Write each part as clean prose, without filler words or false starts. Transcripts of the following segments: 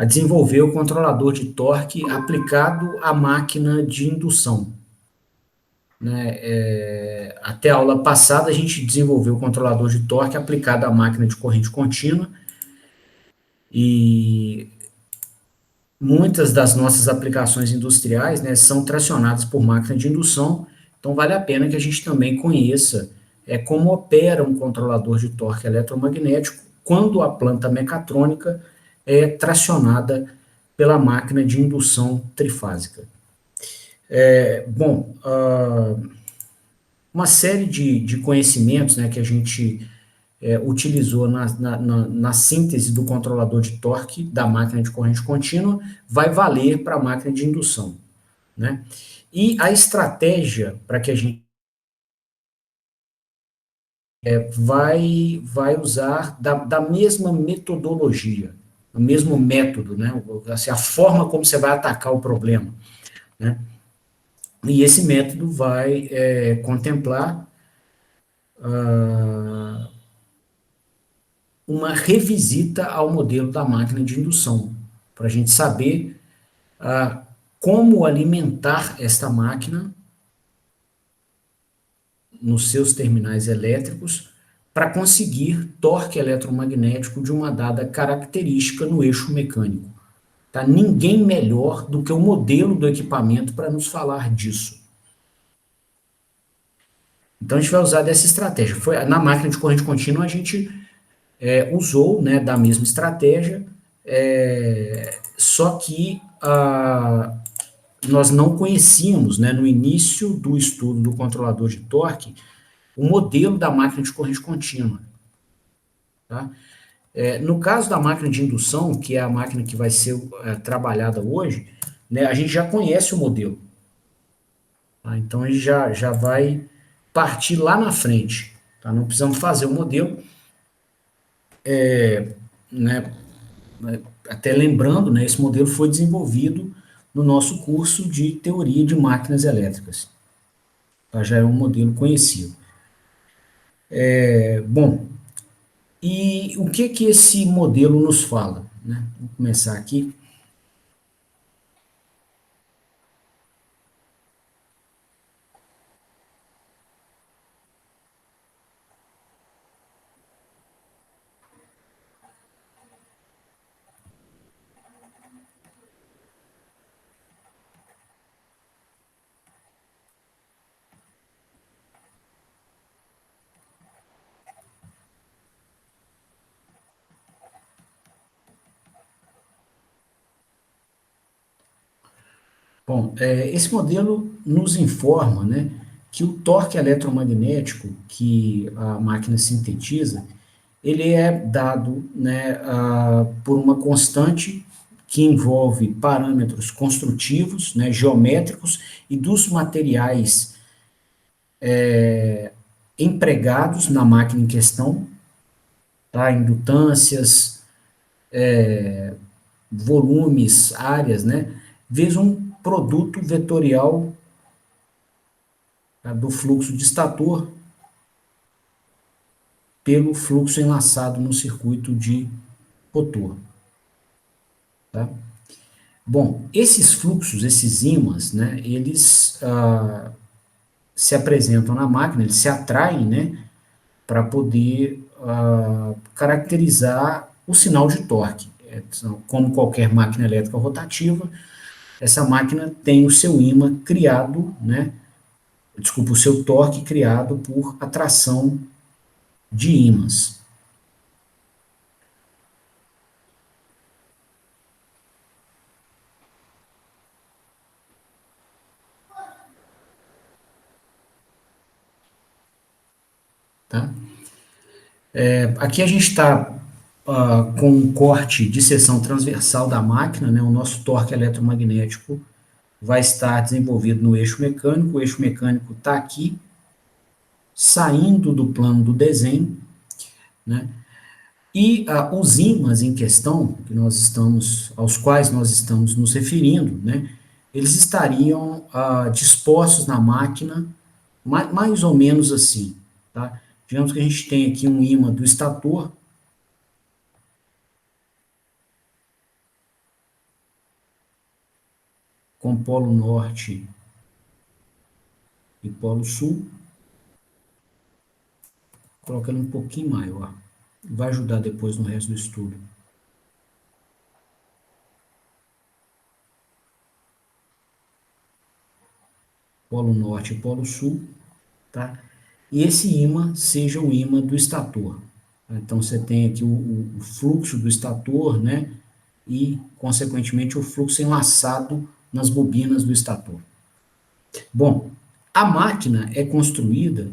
a desenvolver o controlador de torque aplicado à máquina de indução. Né? Até a aula passada, a gente desenvolveu o controlador de torque aplicado à máquina de corrente contínua, e muitas das nossas aplicações industriais, né, são tracionadas por máquina de indução, então vale a pena que a gente também conheça como opera um controlador de torque eletromagnético quando a planta mecatrônica é tracionada pela máquina de indução trifásica. Bom, uma série de conhecimentos, né, que a gente utilizou na síntese do controlador de torque da máquina de corrente contínua vai valer para a máquina de indução. Né? E a estratégia para que a gente vai usar da mesma metodologia, o mesmo método, né? Assim, a forma como você vai atacar o problema. Né? E esse método vai contemplar uma revisita ao modelo da máquina de indução, para a gente saber como alimentar esta máquina nos seus terminais elétricos para conseguir torque eletromagnético de uma dada característica no eixo mecânico. Tá? Ninguém melhor do que o modelo do equipamento para nos falar disso. Então a gente vai usar dessa estratégia. Na máquina de corrente contínua a gente usou, né, da mesma estratégia, só que nós não conhecíamos, né, no início do estudo do controlador de torque, o modelo da máquina de corrente contínua. Tá? No caso da máquina de indução, que é a máquina que vai ser trabalhada hoje, né, a gente já conhece o modelo. Tá? Então, a gente já vai partir lá na frente. Tá? Não precisamos fazer o modelo. Né, até lembrando, né, esse modelo foi desenvolvido no nosso curso de teoria de máquinas elétricas. Tá? Já é um modelo conhecido. Bom, e o que esse modelo nos fala? Né? Vamos começar aqui. Bom, esse modelo nos informa, né, que o torque eletromagnético que a máquina sintetiza, ele é dado, né, por uma constante que envolve parâmetros construtivos, né, geométricos e dos materiais empregados na máquina em questão, tá, indutâncias, volumes, áreas, né, vezes um produto vetorial, tá, do fluxo de estator pelo fluxo enlaçado no circuito de rotor. Tá? Bom, esses fluxos, esses ímãs, né, eles se apresentam na máquina, eles se atraem, né, para poder caracterizar o sinal de torque. Como qualquer máquina elétrica rotativa, essa máquina tem o seu ímã criado, né, desculpa, o seu torque criado por atração de ímãs. Tá? Aqui a gente está com um corte de seção transversal da máquina, né? O nosso torque eletromagnético vai estar desenvolvido no eixo mecânico, o eixo mecânico está aqui, saindo do plano do desenho, né? E os ímãs em questão, aos quais nós estamos nos referindo, né? Eles estariam dispostos na máquina mais ou menos assim, tá? Digamos que a gente tem aqui um ímã do estator, com polo norte e polo sul. Coloca ele um pouquinho maior. Vai ajudar depois no resto do estudo. Polo norte e polo sul, tá? E esse ímã seja o ímã do estator. Então, você tem aqui o fluxo do estator, né? E, consequentemente, o fluxo enlaçado nas bobinas do estator. Bom, a máquina é construída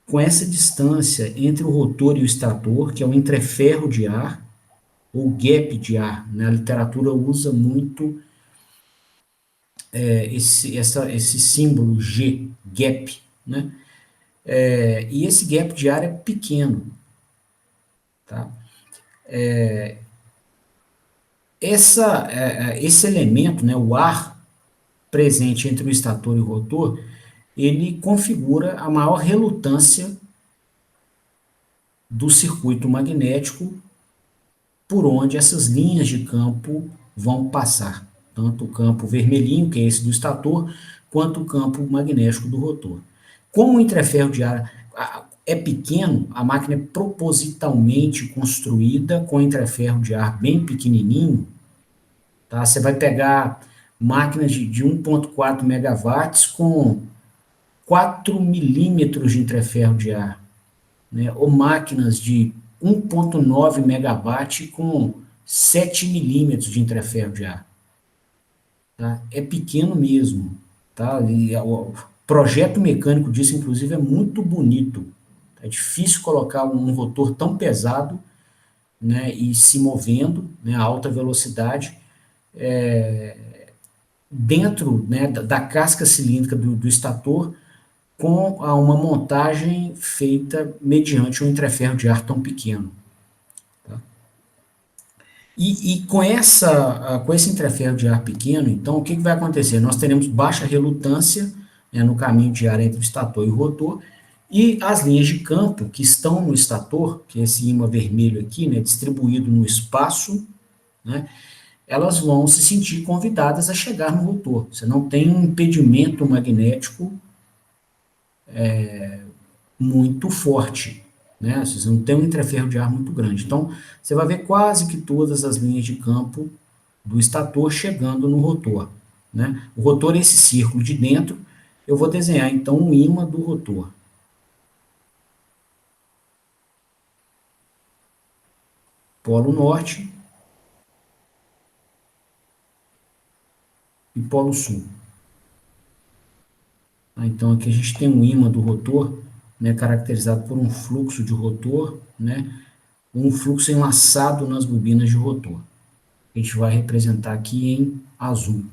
com essa distância entre o rotor e o estator, que é o entreferro de ar, ou gap de ar. Né? A literatura usa muito esse símbolo G, gap. Né? E esse gap de ar é pequeno. Tá? Esse elemento, né, o ar presente entre o estator e o rotor, ele configura a maior relutância do circuito magnético por onde essas linhas de campo vão passar. Tanto o campo vermelhinho, que é esse do estator, quanto o campo magnético do rotor. Como o interferro de ar é pequeno, a máquina é propositalmente construída com interferro de ar bem pequenininho. Tá? Você vai pegar máquinas de 1,4 megawatts com 4 milímetros de interferro de ar, né? Ou máquinas de 1,9 megawatt com 7 milímetros de interferro de ar. Tá? É pequeno mesmo. Tá? E o projeto mecânico disso, inclusive, é muito bonito. É difícil colocar um rotor tão pesado, né, e se movendo, né, a alta velocidade, dentro, né, da casca cilíndrica do estator, com uma montagem feita mediante um interferro de ar tão pequeno. Tá? E com esse interferro de ar pequeno, então, o que vai acontecer? Nós teremos baixa relutância, né, no caminho de ar entre o estator e o rotor, e as linhas de campo que estão no estator, que é esse ímã vermelho aqui, né, distribuído no espaço, né, elas vão se sentir convidadas a chegar no rotor. Você não tem um impedimento magnético muito forte, né? Você não tem um interferro de ar muito grande. Então, você vai ver quase que todas as linhas de campo do estator chegando no rotor, né? O rotor é esse círculo de dentro. Eu vou desenhar, então, um ímã do rotor. Polo norte e polo sul. Então, aqui a gente tem um ímã do rotor, né, caracterizado por um fluxo de rotor, né, um fluxo enlaçado nas bobinas de rotor. A gente vai representar aqui em azul.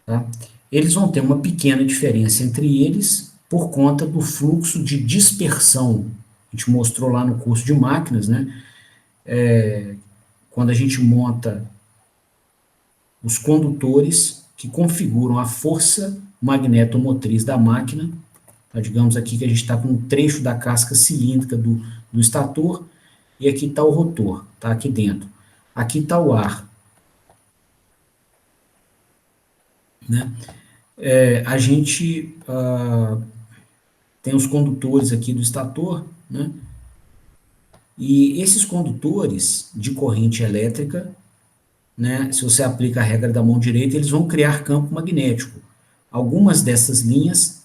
Tá? Eles vão ter uma pequena diferença entre eles por conta do fluxo de dispersão. A gente mostrou lá no curso de máquinas, né? Quando a gente monta os condutores que configuram a força magnetomotriz da máquina. Tá? Digamos aqui que a gente está com um trecho da casca cilíndrica do estator e aqui está o rotor, tá? Aqui dentro. Aqui está o ar. Né? A gente tem os condutores aqui do estator, né? E esses condutores de corrente elétrica, né, se você aplica a regra da mão direita, eles vão criar campo magnético. Algumas dessas linhas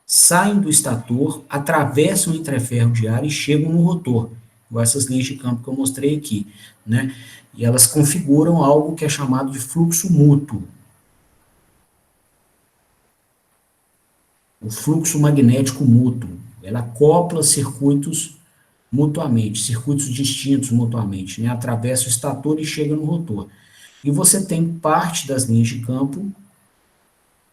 saem do estator, atravessam o interferro de ar e chegam no rotor, igual essas linhas de campo que eu mostrei aqui, né? E elas configuram algo que é chamado de fluxo mútuo. O fluxo magnético mútuo. Ela acopla circuitos mutuamente, circuitos distintos mutuamente, né? Atravessa o estator e chega no rotor. E você tem parte das linhas de campo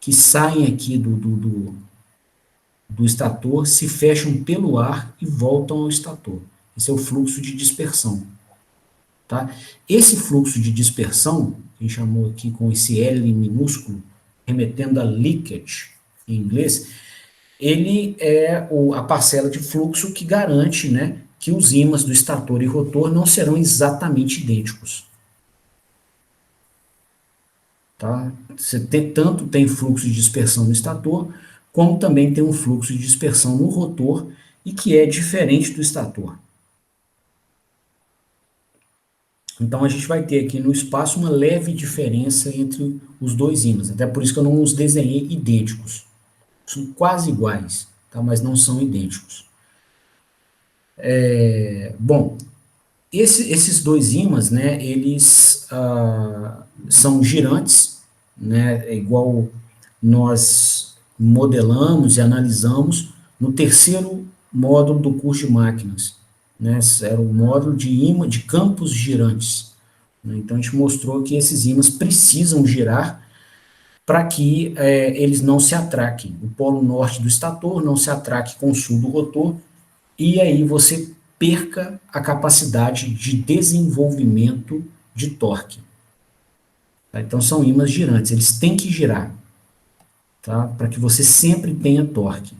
que saem aqui do estator, se fecham pelo ar e voltam ao estator. Esse é o fluxo de dispersão. Tá? Esse fluxo de dispersão, que a gente chamou aqui com esse L minúsculo, remetendo a leakage em inglês, ele é a parcela de fluxo que garante, né, que os ímãs do estator e rotor não serão exatamente idênticos. tá? Você tanto tem fluxo de dispersão no estator, como também tem um fluxo de dispersão no rotor, e que é diferente do estator. Então a gente vai ter aqui no espaço uma leve diferença entre os dois ímãs, até por isso que eu não os desenhei idênticos. São quase iguais, tá? Mas não são idênticos. Bom, esses dois ímãs, né, eles são girantes, né, é igual nós modelamos e analisamos no terceiro módulo do curso de máquinas, né, era o módulo de ímã de campos girantes, né. Então a gente mostrou que esses ímãs precisam girar para que eles não se atraquem. O polo norte do estator não se atraque com o sul do rotor, e aí você perca a capacidade de desenvolvimento de torque. Tá? Então são ímãs girantes, eles têm que girar, tá? Para que você sempre tenha torque.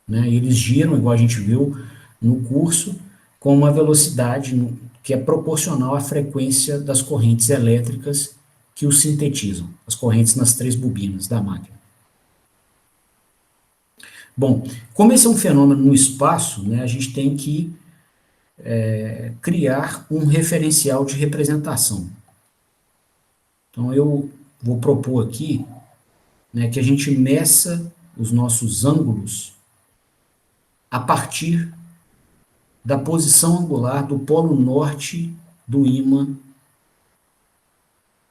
Né? E eles giram, igual a gente viu no curso, com uma velocidade que é proporcional à frequência das correntes elétricas que os sintetizam, as correntes nas três bobinas da máquina. Bom, como esse é um fenômeno no espaço, né, a gente tem que criar um referencial de representação. Então eu vou propor aqui, né, que a gente meça os nossos ângulos a partir da posição angular do polo norte do ímã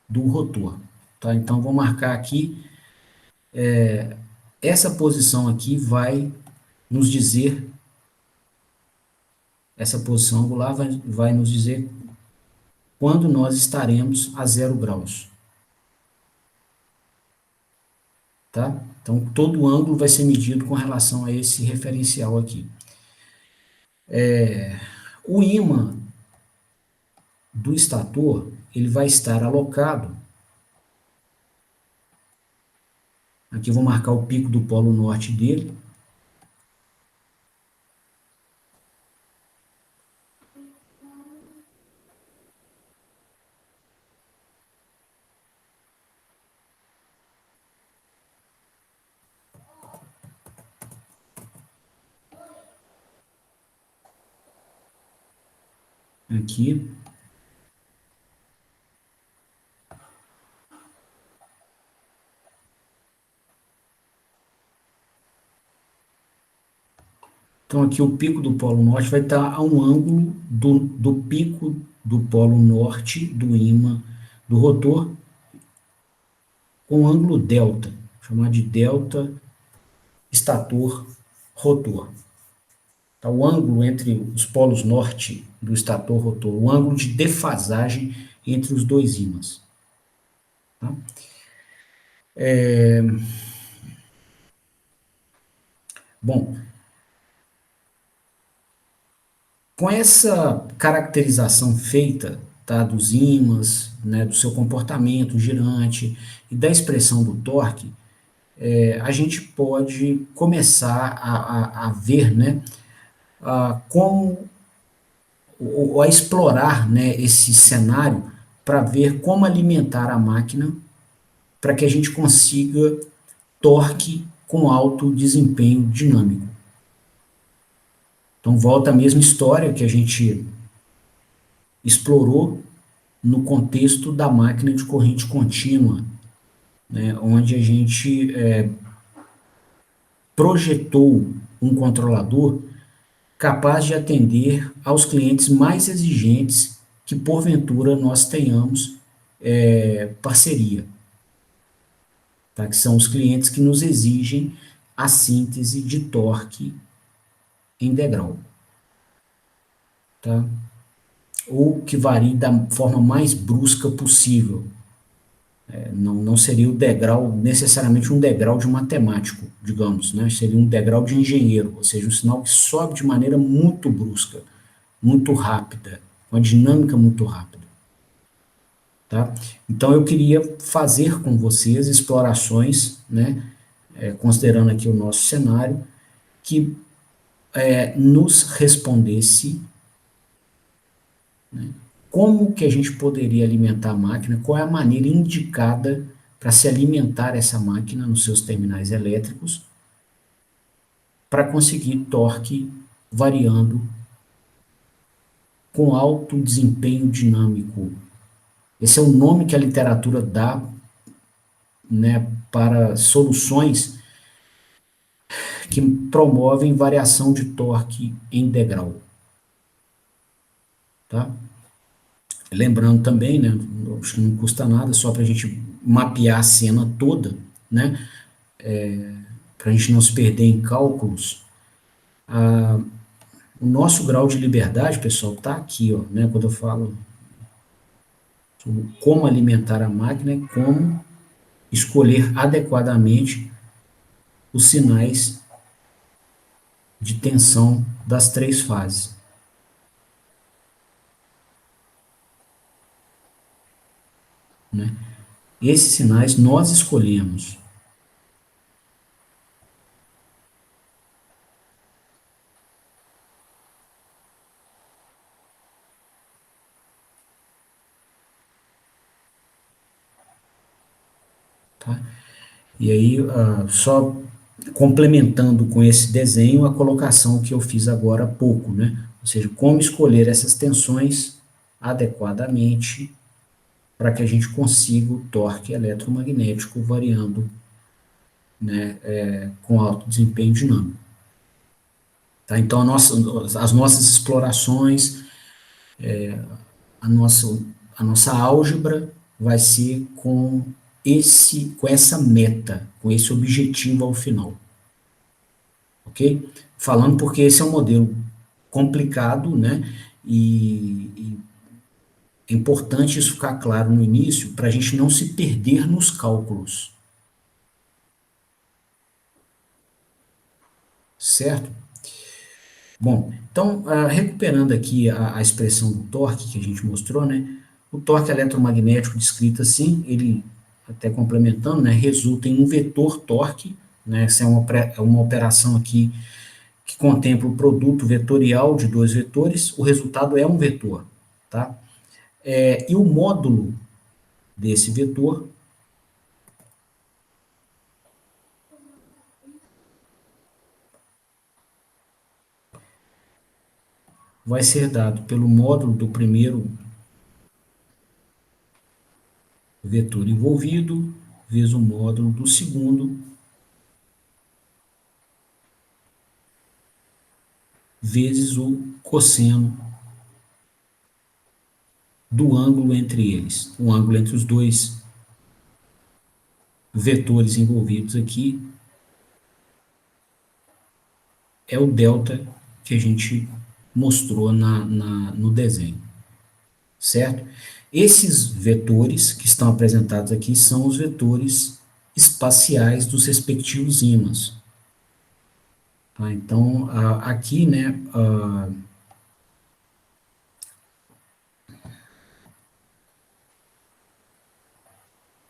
do rotor. Tá? Então vou marcar aqui, essa posição aqui vai nos dizer, essa posição angular vai nos dizer quando nós estaremos a 0 graus. Tá? Então, todo o ângulo vai ser medido com relação a esse referencial aqui. O ímã do estator, ele vai estar alocado, aqui eu vou marcar o pico do polo norte dele, aqui. Então, aqui o pico do polo norte vai estar a um ângulo do pico do polo norte do ímã do rotor, com ângulo delta, chamar de delta estator rotor. Tá, o ângulo entre os polos norte do estator rotor, o ângulo de defasagem entre os dois ímãs. Tá? Bom, com essa caracterização feita, tá, dos ímãs, né, do seu comportamento girante e da expressão do torque, a gente pode começar a ver, né, como, ou a explorar, né, esse cenário para ver como alimentar a máquina para que a gente consiga torque com alto desempenho dinâmico. Então volta a mesma história que a gente explorou no contexto da máquina de corrente contínua, né, onde a gente projetou um controlador capaz de atender aos clientes mais exigentes que porventura nós tenhamos parceria, tá? Que são os clientes que nos exigem a síntese de torque em degrau, tá? Ou que varie da forma mais brusca possível. Não seria o degrau, necessariamente um degrau de matemático, digamos, né? Seria um degrau de engenheiro, ou seja, um sinal que sobe de maneira muito brusca, muito rápida, uma dinâmica muito rápida. Tá? Então eu queria fazer com vocês explorações, né, considerando aqui o nosso cenário, que nos respondesse, né, como que a gente poderia alimentar a máquina, qual é a maneira indicada para se alimentar essa máquina nos seus terminais elétricos para conseguir torque variando com alto desempenho dinâmico. Esse é o nome que a literatura dá, né, para soluções que promovem variação de torque em degrau. Tá? Lembrando também, né, acho que não custa nada, só para a gente mapear a cena toda, né, para a gente não se perder em cálculos. O nosso grau de liberdade, pessoal, está aqui, ó, né, quando eu falo sobre como alimentar a máquina, é como escolher adequadamente os sinais de tensão das três fases. Né? Esses sinais nós escolhemos. Tá? E aí, só complementando com esse desenho a colocação que eu fiz agora há pouco, né? Ou seja, como escolher essas tensões adequadamente para que a gente consiga o torque eletromagnético variando, né, com alto desempenho dinâmico. Tá? Então, as nossas explorações, a nossa, a nossa álgebra vai ser com essa meta, com esse objetivo ao final. Ok? Falando porque esse é um modelo complicado, né? E é importante isso ficar claro no início para a gente não se perder nos cálculos, certo? Bom, então, recuperando aqui a expressão do torque que a gente mostrou, né? O torque eletromagnético descrito assim, ele, até complementando, né, resulta em um vetor torque, né? Essa é uma operação aqui que contempla o produto vetorial de dois vetores, o resultado é um vetor, tá? E o módulo desse vetor vai ser dado pelo módulo do primeiro vetor envolvido, vezes o módulo do segundo, vezes o cosseno do ângulo entre eles. O ângulo entre os dois vetores envolvidos aqui é o delta que a gente mostrou no desenho, certo? Esses vetores que estão apresentados aqui são os vetores espaciais dos respectivos ímãs. Tá? Então, aqui, né,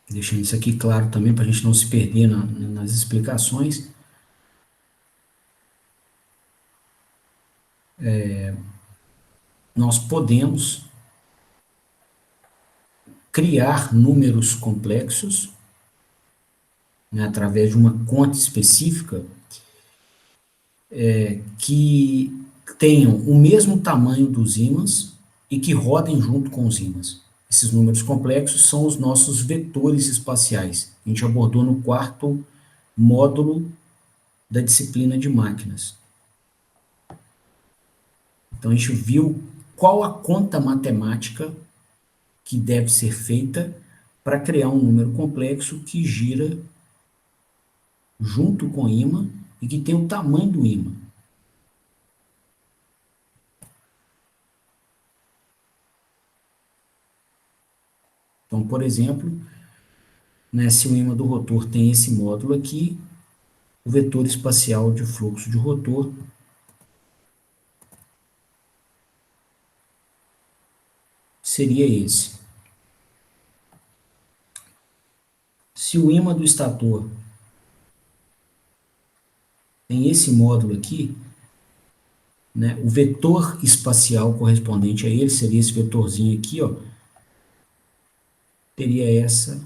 deixando isso aqui claro também, para a gente não se perder nas explicações, nós podemos criar números complexos, né, através de uma conta específica, que tenham o mesmo tamanho dos ímãs e que rodem junto com os ímãs. Esses números complexos são os nossos vetores espaciais. A gente abordou no quarto módulo da disciplina de máquinas. Então a gente viu qual a conta matemática que deve ser feita para criar um número complexo que gira junto com o ímã e que tem o tamanho do ímã. Então, por exemplo, né, se o ímã do rotor tem esse módulo aqui, o vetor espacial de fluxo de rotor seria esse. Se o ímã do estator tem esse módulo aqui, né? O vetor espacial correspondente a ele seria esse vetorzinho aqui, ó, teria essa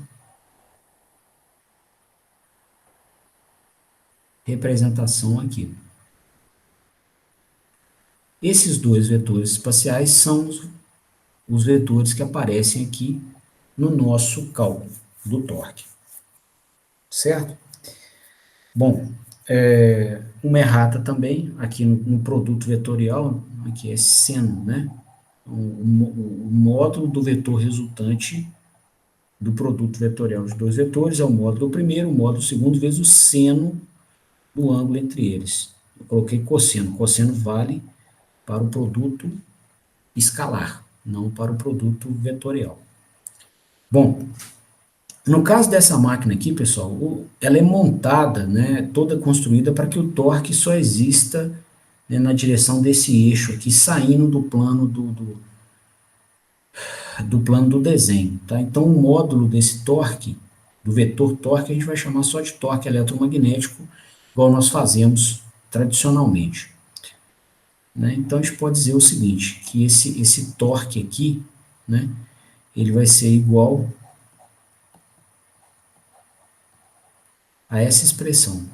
representação aqui. Esses dois vetores espaciais são os vetores que aparecem aqui no nosso cálculo do torque, certo? Bom, uma errata também, aqui no produto vetorial, aqui é seno, né? O módulo do vetor resultante do produto vetorial de dois vetores é o módulo primeiro, o módulo segundo, vezes o seno do ângulo entre eles. Eu coloquei cosseno. Cosseno vale para o produto escalar, não para o produto vetorial. Bom, no caso dessa máquina aqui, pessoal, ela é montada, né, toda construída para que o torque só exista, né, na direção desse eixo aqui, saindo do plano do plano do desenho, tá? Então, o módulo desse torque, do vetor torque, a gente vai chamar só de torque eletromagnético, igual nós fazemos tradicionalmente, né? Então, a gente pode dizer o seguinte, que esse torque aqui, né, ele vai ser igual a essa expressão,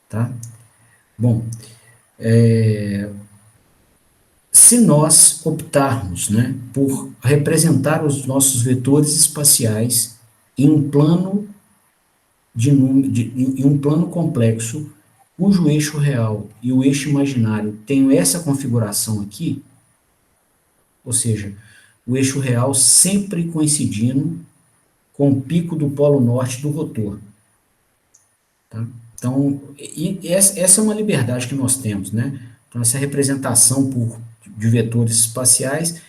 tá? Bom, se nós optarmos, né, por representar os nossos vetores espaciais em um plano em um plano complexo, cujo eixo real e o eixo imaginário tenham essa configuração aqui, ou seja, o eixo real sempre coincidindo com o pico do polo norte do rotor, tá? Então, essa é uma liberdade que nós temos, né? Então, essa representação de vetores espaciais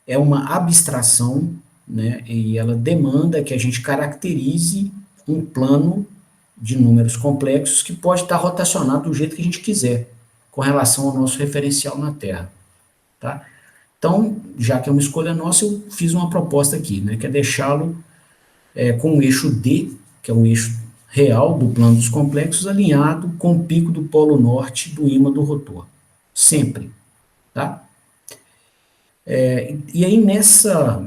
é uma abstração, né? E ela demanda que a gente caracterize um plano de números complexos que pode estar rotacionado do jeito que a gente quiser, com relação ao nosso referencial na Terra, tá? Então, já que é uma escolha nossa, eu fiz uma proposta aqui, né? Que é deixá-lo com o eixo D, que é o eixo real do plano dos complexos, alinhado com o pico do polo norte do ímã do rotor. Sempre, tá? E aí nessa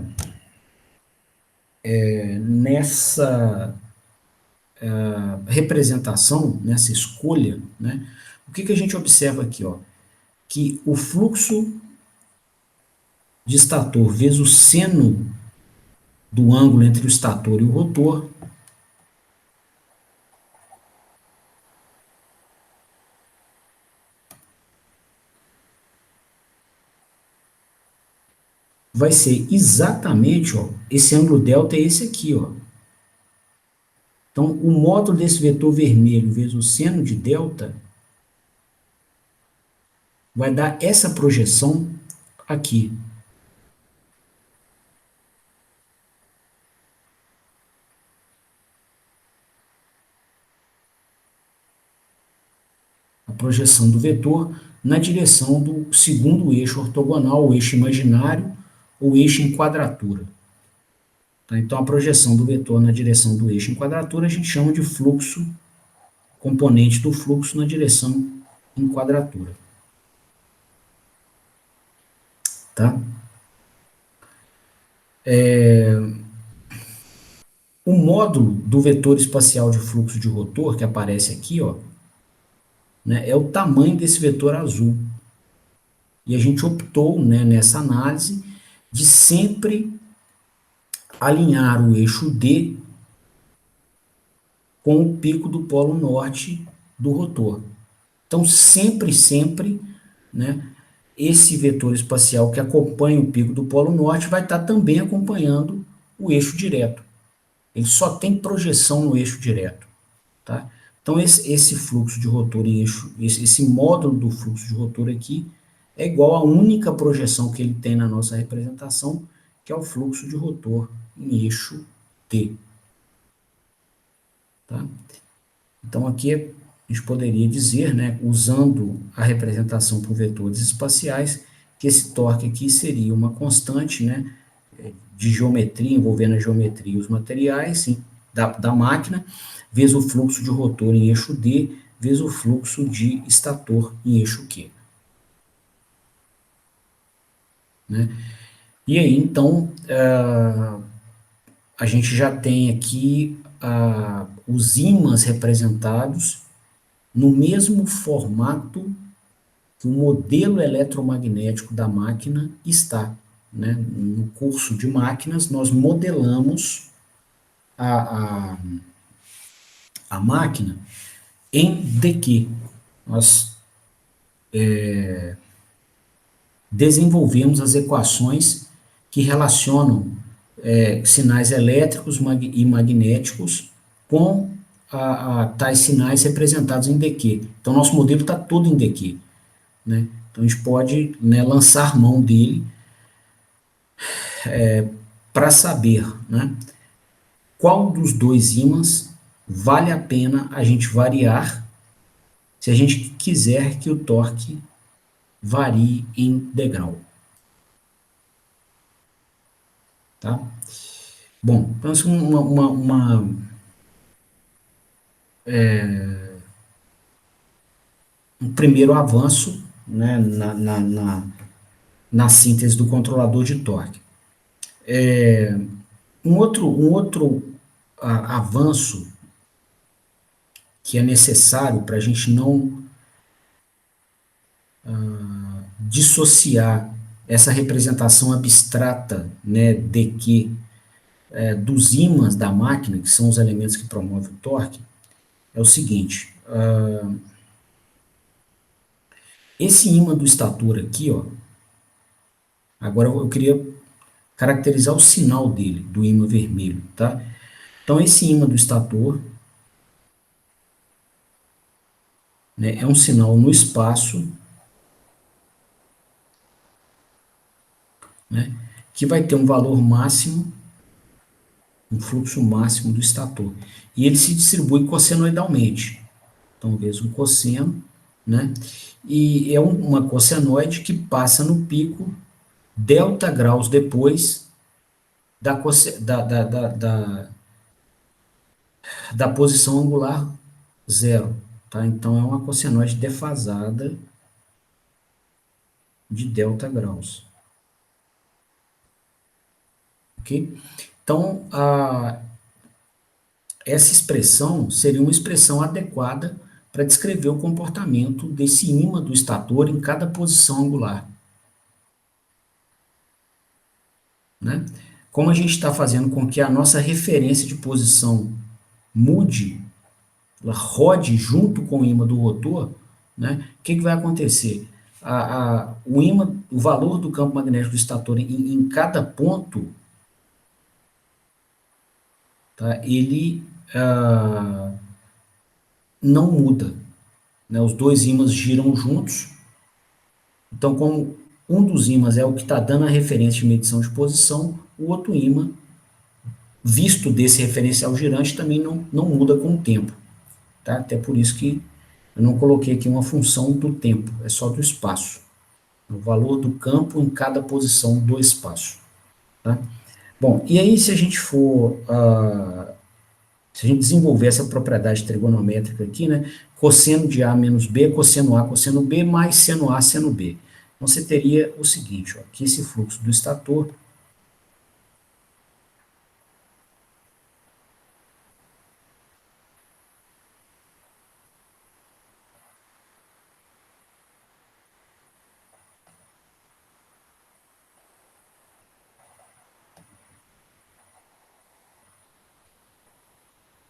representação, nessa escolha, né, o que a gente observa aqui? Ó? Que o fluxo de estator vezes o seno do ângulo entre o estator e o rotor vai ser exatamente, ó, esse ângulo delta é esse aqui, ó. Então, o módulo desse vetor vermelho vezes o seno de delta vai dar essa projeção aqui. A projeção do vetor na direção do segundo eixo ortogonal, o eixo imaginário ou eixo em quadratura. Tá? Então, a projeção do vetor na direção do eixo em quadratura a gente chama de fluxo, componente do fluxo na direção em quadratura. Tá? O módulo do vetor espacial de fluxo de rotor, que aparece aqui, ó, né, é o tamanho desse vetor azul. E a gente optou, né, nessa análise de sempre alinhar o eixo D com o pico do polo norte do rotor. Então, sempre, né, esse vetor espacial que acompanha o pico do polo norte vai estar também acompanhando o eixo direto. Ele só tem projeção no eixo direto, tá? Então, esse fluxo de rotor em eixo, esse módulo do fluxo de rotor aqui, é igual à única projeção que ele tem na nossa representação, que é o fluxo de rotor em eixo T. Tá? Então, aqui a gente poderia dizer, né, usando a representação por vetores espaciais, que esse torque aqui seria uma constante, né, de geometria, envolvendo a geometria e os materiais da máquina, vezes o fluxo de rotor em eixo D, vezes o fluxo de estator em eixo Q. Né? E aí, então, a gente já tem aqui os ímãs representados no mesmo formato que o modelo eletromagnético da máquina está. Né? No curso de máquinas, nós modelamos a, a, a máquina em DQ. Nós desenvolvemos as equações que relacionam sinais elétricos e magnéticos com tais sinais representados em DQ. Então, nosso modelo está todo em DQ. Né? Então, a gente pode, né, lançar mão dele para saber, né, qual dos dois ímãs vale a pena a gente variar se a gente quiser que o torque varie em degrau. Tá? Bom, então isso é um primeiro avanço, né, na síntese do controlador de torque. Um outro avanço que é necessário para a gente não dissociar essa representação abstrata, né, de que dos ímãs da máquina, que são os elementos que promovem o torque, é o seguinte: esse ímã do estator aqui, ó, agora eu queria caracterizar o sinal dele, do ímã vermelho, tá? Então, esse ímã do estator, né, é um sinal no espaço, né, que vai ter um valor máximo, um fluxo máximo do estator. E ele se distribui cossenoidalmente. Então, vezes um cosseno, né? E é uma cossenoide que passa no pico delta graus depois da posição angular zero. Tá? Então, é uma cossenoide defasada de delta graus. Ok? Então, essa expressão seria uma expressão adequada para descrever o comportamento desse ímã do estator em cada posição angular. Né? Como a gente está fazendo com que a nossa referência de posição mude, ela rode junto com o ímã do rotor, né? O que vai acontecer? O ímã, o valor do campo magnético do estator em cada ponto, tá? Ele não muda. Né? Os dois ímãs giram juntos. Então, como um dos ímãs é o que está dando a referência de medição de posição, o outro ímã, visto desse referencial girante, também não muda com o tempo. Tá? Até por isso que eu não coloquei aqui uma função do tempo, é só do espaço. O valor do campo em cada posição do espaço. Tá? Bom, e aí se a gente se a gente desenvolver essa propriedade trigonométrica aqui, né, cosseno de A menos B, cosseno A, cosseno B, mais seno A, seno B. Então, você teria o seguinte, ó, que esse fluxo do estator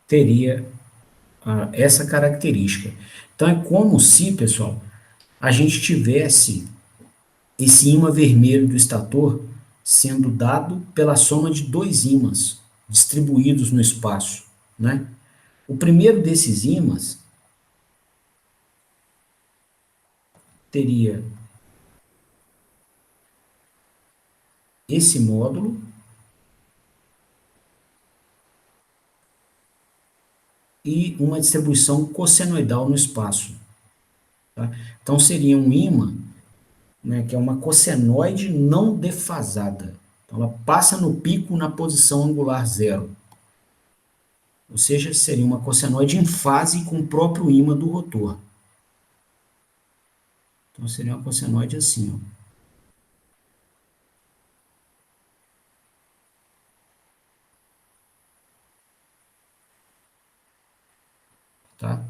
teria essa característica. Então, é como se, pessoal, a gente tivesse esse ímã vermelho do estator sendo dado pela soma de dois ímãs distribuídos no espaço. Né? O primeiro desses ímãs teria esse módulo e uma distribuição cossenoidal no espaço. Tá? Então, seria um ímã, né, que é uma cossenoide não defasada. Então, ela passa no pico na posição angular zero. Ou seja, seria uma cossenoide em fase com o próprio ímã do rotor. Então, seria uma cossenoide assim, ó. Tá?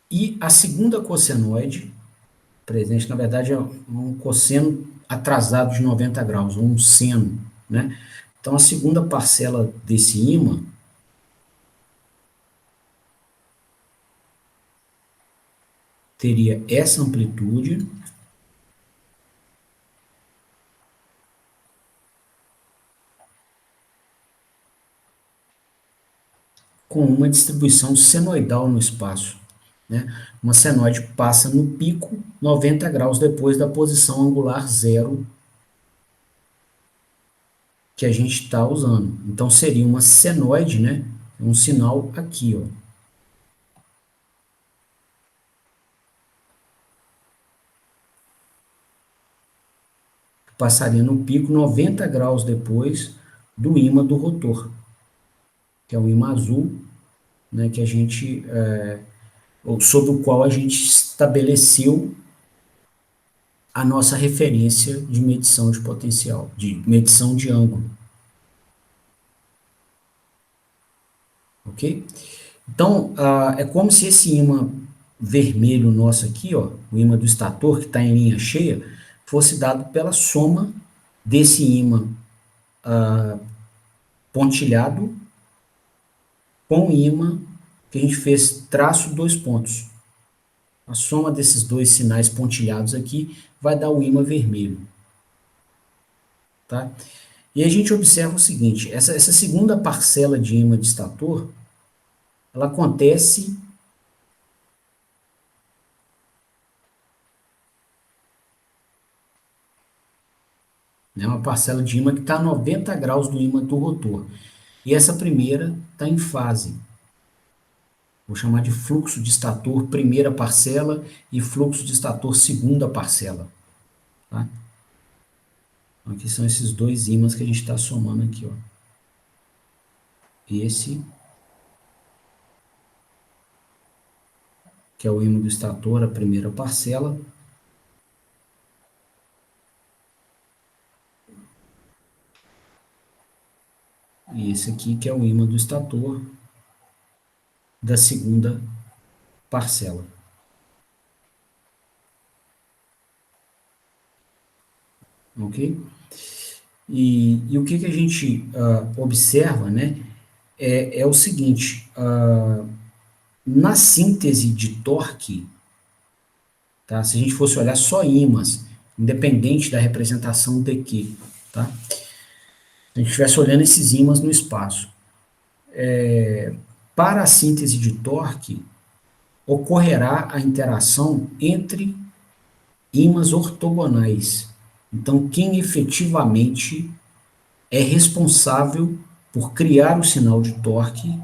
E a segunda cossenoide presente, na verdade, é um cosseno atrasado de 90 graus, ou um seno, né? Então, a segunda parcela desse ímã teria essa amplitude com uma distribuição senoidal no espaço, né? Uma senoide passa no pico 90 graus depois da posição angular zero que a gente está usando. Então, seria uma senoide, né? Um sinal aqui, ó. Passaria no pico 90 graus depois do ímã do rotor, que é o ímã azul, né, que a gente, sobre o qual a gente estabeleceu a nossa referência de medição de potencial, de medição de ângulo, ok? Então, é como se esse ímã vermelho nosso aqui, ó, o ímã do estator, que está em linha cheia, fosse dado pela soma desse ímã pontilhado com o ímã que a gente fez traço dois pontos. A soma desses dois sinais pontilhados aqui vai dar o ímã vermelho. Tá? E a gente observa o seguinte, essa segunda parcela de ímã de estator, ela acontece né, uma parcela de ímã que está a 90 graus do ímã do rotor. E essa primeira está em fase. Vou chamar de fluxo de estator primeira parcela e fluxo de estator segunda parcela. Tá? Então, aqui são esses dois ímãs que a gente está somando aqui. Ó. Esse, que é o ímã do estator, a primeira parcela. E esse aqui, que é o ímã do estator da segunda parcela. Ok? E o que a gente observa, né, é o seguinte, na síntese de torque, tá, se a gente fosse olhar só ímãs, independente da representação de Q, tá, se a gente estivesse olhando esses ímãs no espaço, para a síntese de torque, ocorrerá a interação entre ímãs ortogonais. Então, quem efetivamente é responsável por criar o sinal de torque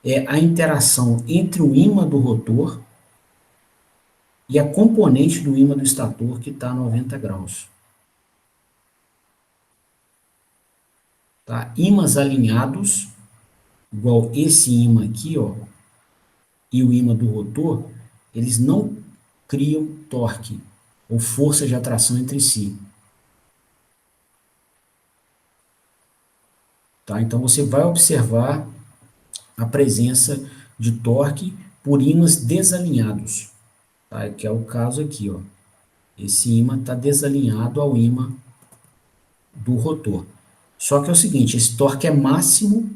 é a interação entre o ímã do rotor e a componente do ímã do estator que está a 90 graus. Tá? Ímãs alinhados, igual esse ímã aqui, ó, e o ímã do rotor, eles não criam torque ou força de atração entre si. Tá? Então você vai observar a presença de torque por ímãs desalinhados, tá? Que é o caso aqui, ó. Esse ímã está desalinhado ao ímã do rotor. Só que é o seguinte, esse torque é máximo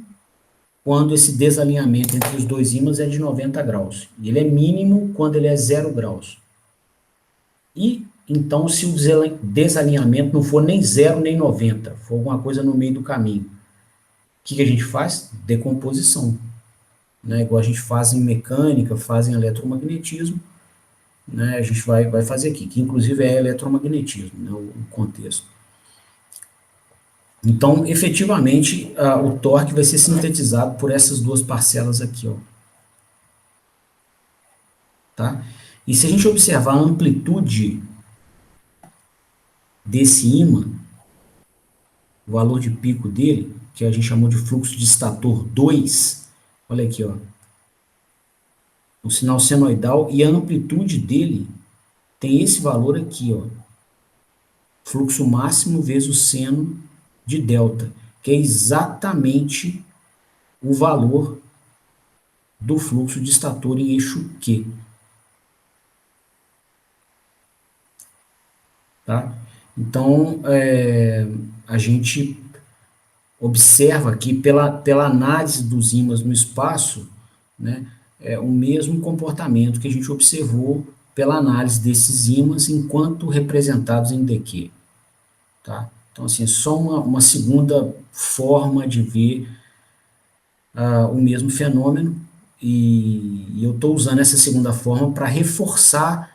quando esse desalinhamento entre os dois ímãs é de 90 graus. E ele é mínimo quando ele é 0 graus. E, então, se o desalinhamento não for nem 0 nem 90, for alguma coisa no meio do caminho, o que a gente faz? Decomposição. Né? Igual a gente faz em mecânica, faz em eletromagnetismo, né? A gente vai fazer aqui, que inclusive é eletromagnetismo, né? O contexto. Então, efetivamente, o torque vai ser sintetizado por essas duas parcelas aqui, ó, tá? E se a gente observar a amplitude desse ímã, o valor de pico dele, que a gente chamou de fluxo de estator 2, olha aqui, ó, o sinal senoidal, e a amplitude dele tem esse valor aqui, ó, fluxo máximo vezes o seno de delta, que é exatamente o valor do fluxo de estator em eixo Q, tá? Então, a gente observa aqui pela análise dos ímãs no espaço, né, o mesmo comportamento que a gente observou pela análise desses ímãs enquanto representados em DQ, tá? Então, assim, só uma segunda forma de ver o mesmo fenômeno, e eu estou usando essa segunda forma para reforçar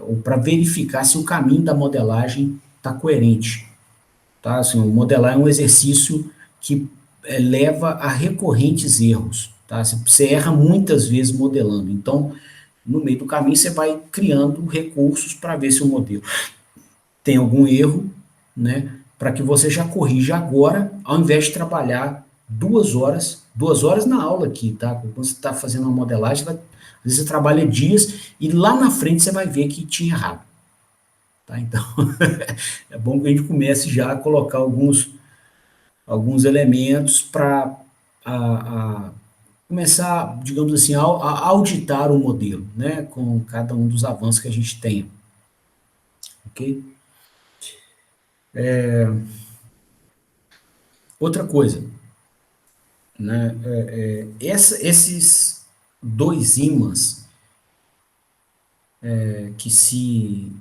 ou para verificar se o caminho da modelagem está coerente. Tá? Assim, o modelar é um exercício que leva a recorrentes erros. Tá? Você erra muitas vezes modelando. Então, no meio do caminho, você vai criando recursos para ver se o modelo tem algum erro, né? Para que você já corrija agora, ao invés de trabalhar 2 horas na aula aqui, tá? Quando você está fazendo uma modelagem, às vezes você trabalha dias e lá na frente você vai ver que tinha errado. Tá? Então, é bom que a gente comece já a colocar alguns elementos para começar, digamos assim, a auditar o modelo, né, com cada um dos avanços que a gente tem, ok? Outra coisa, né, esses dois ímãs que se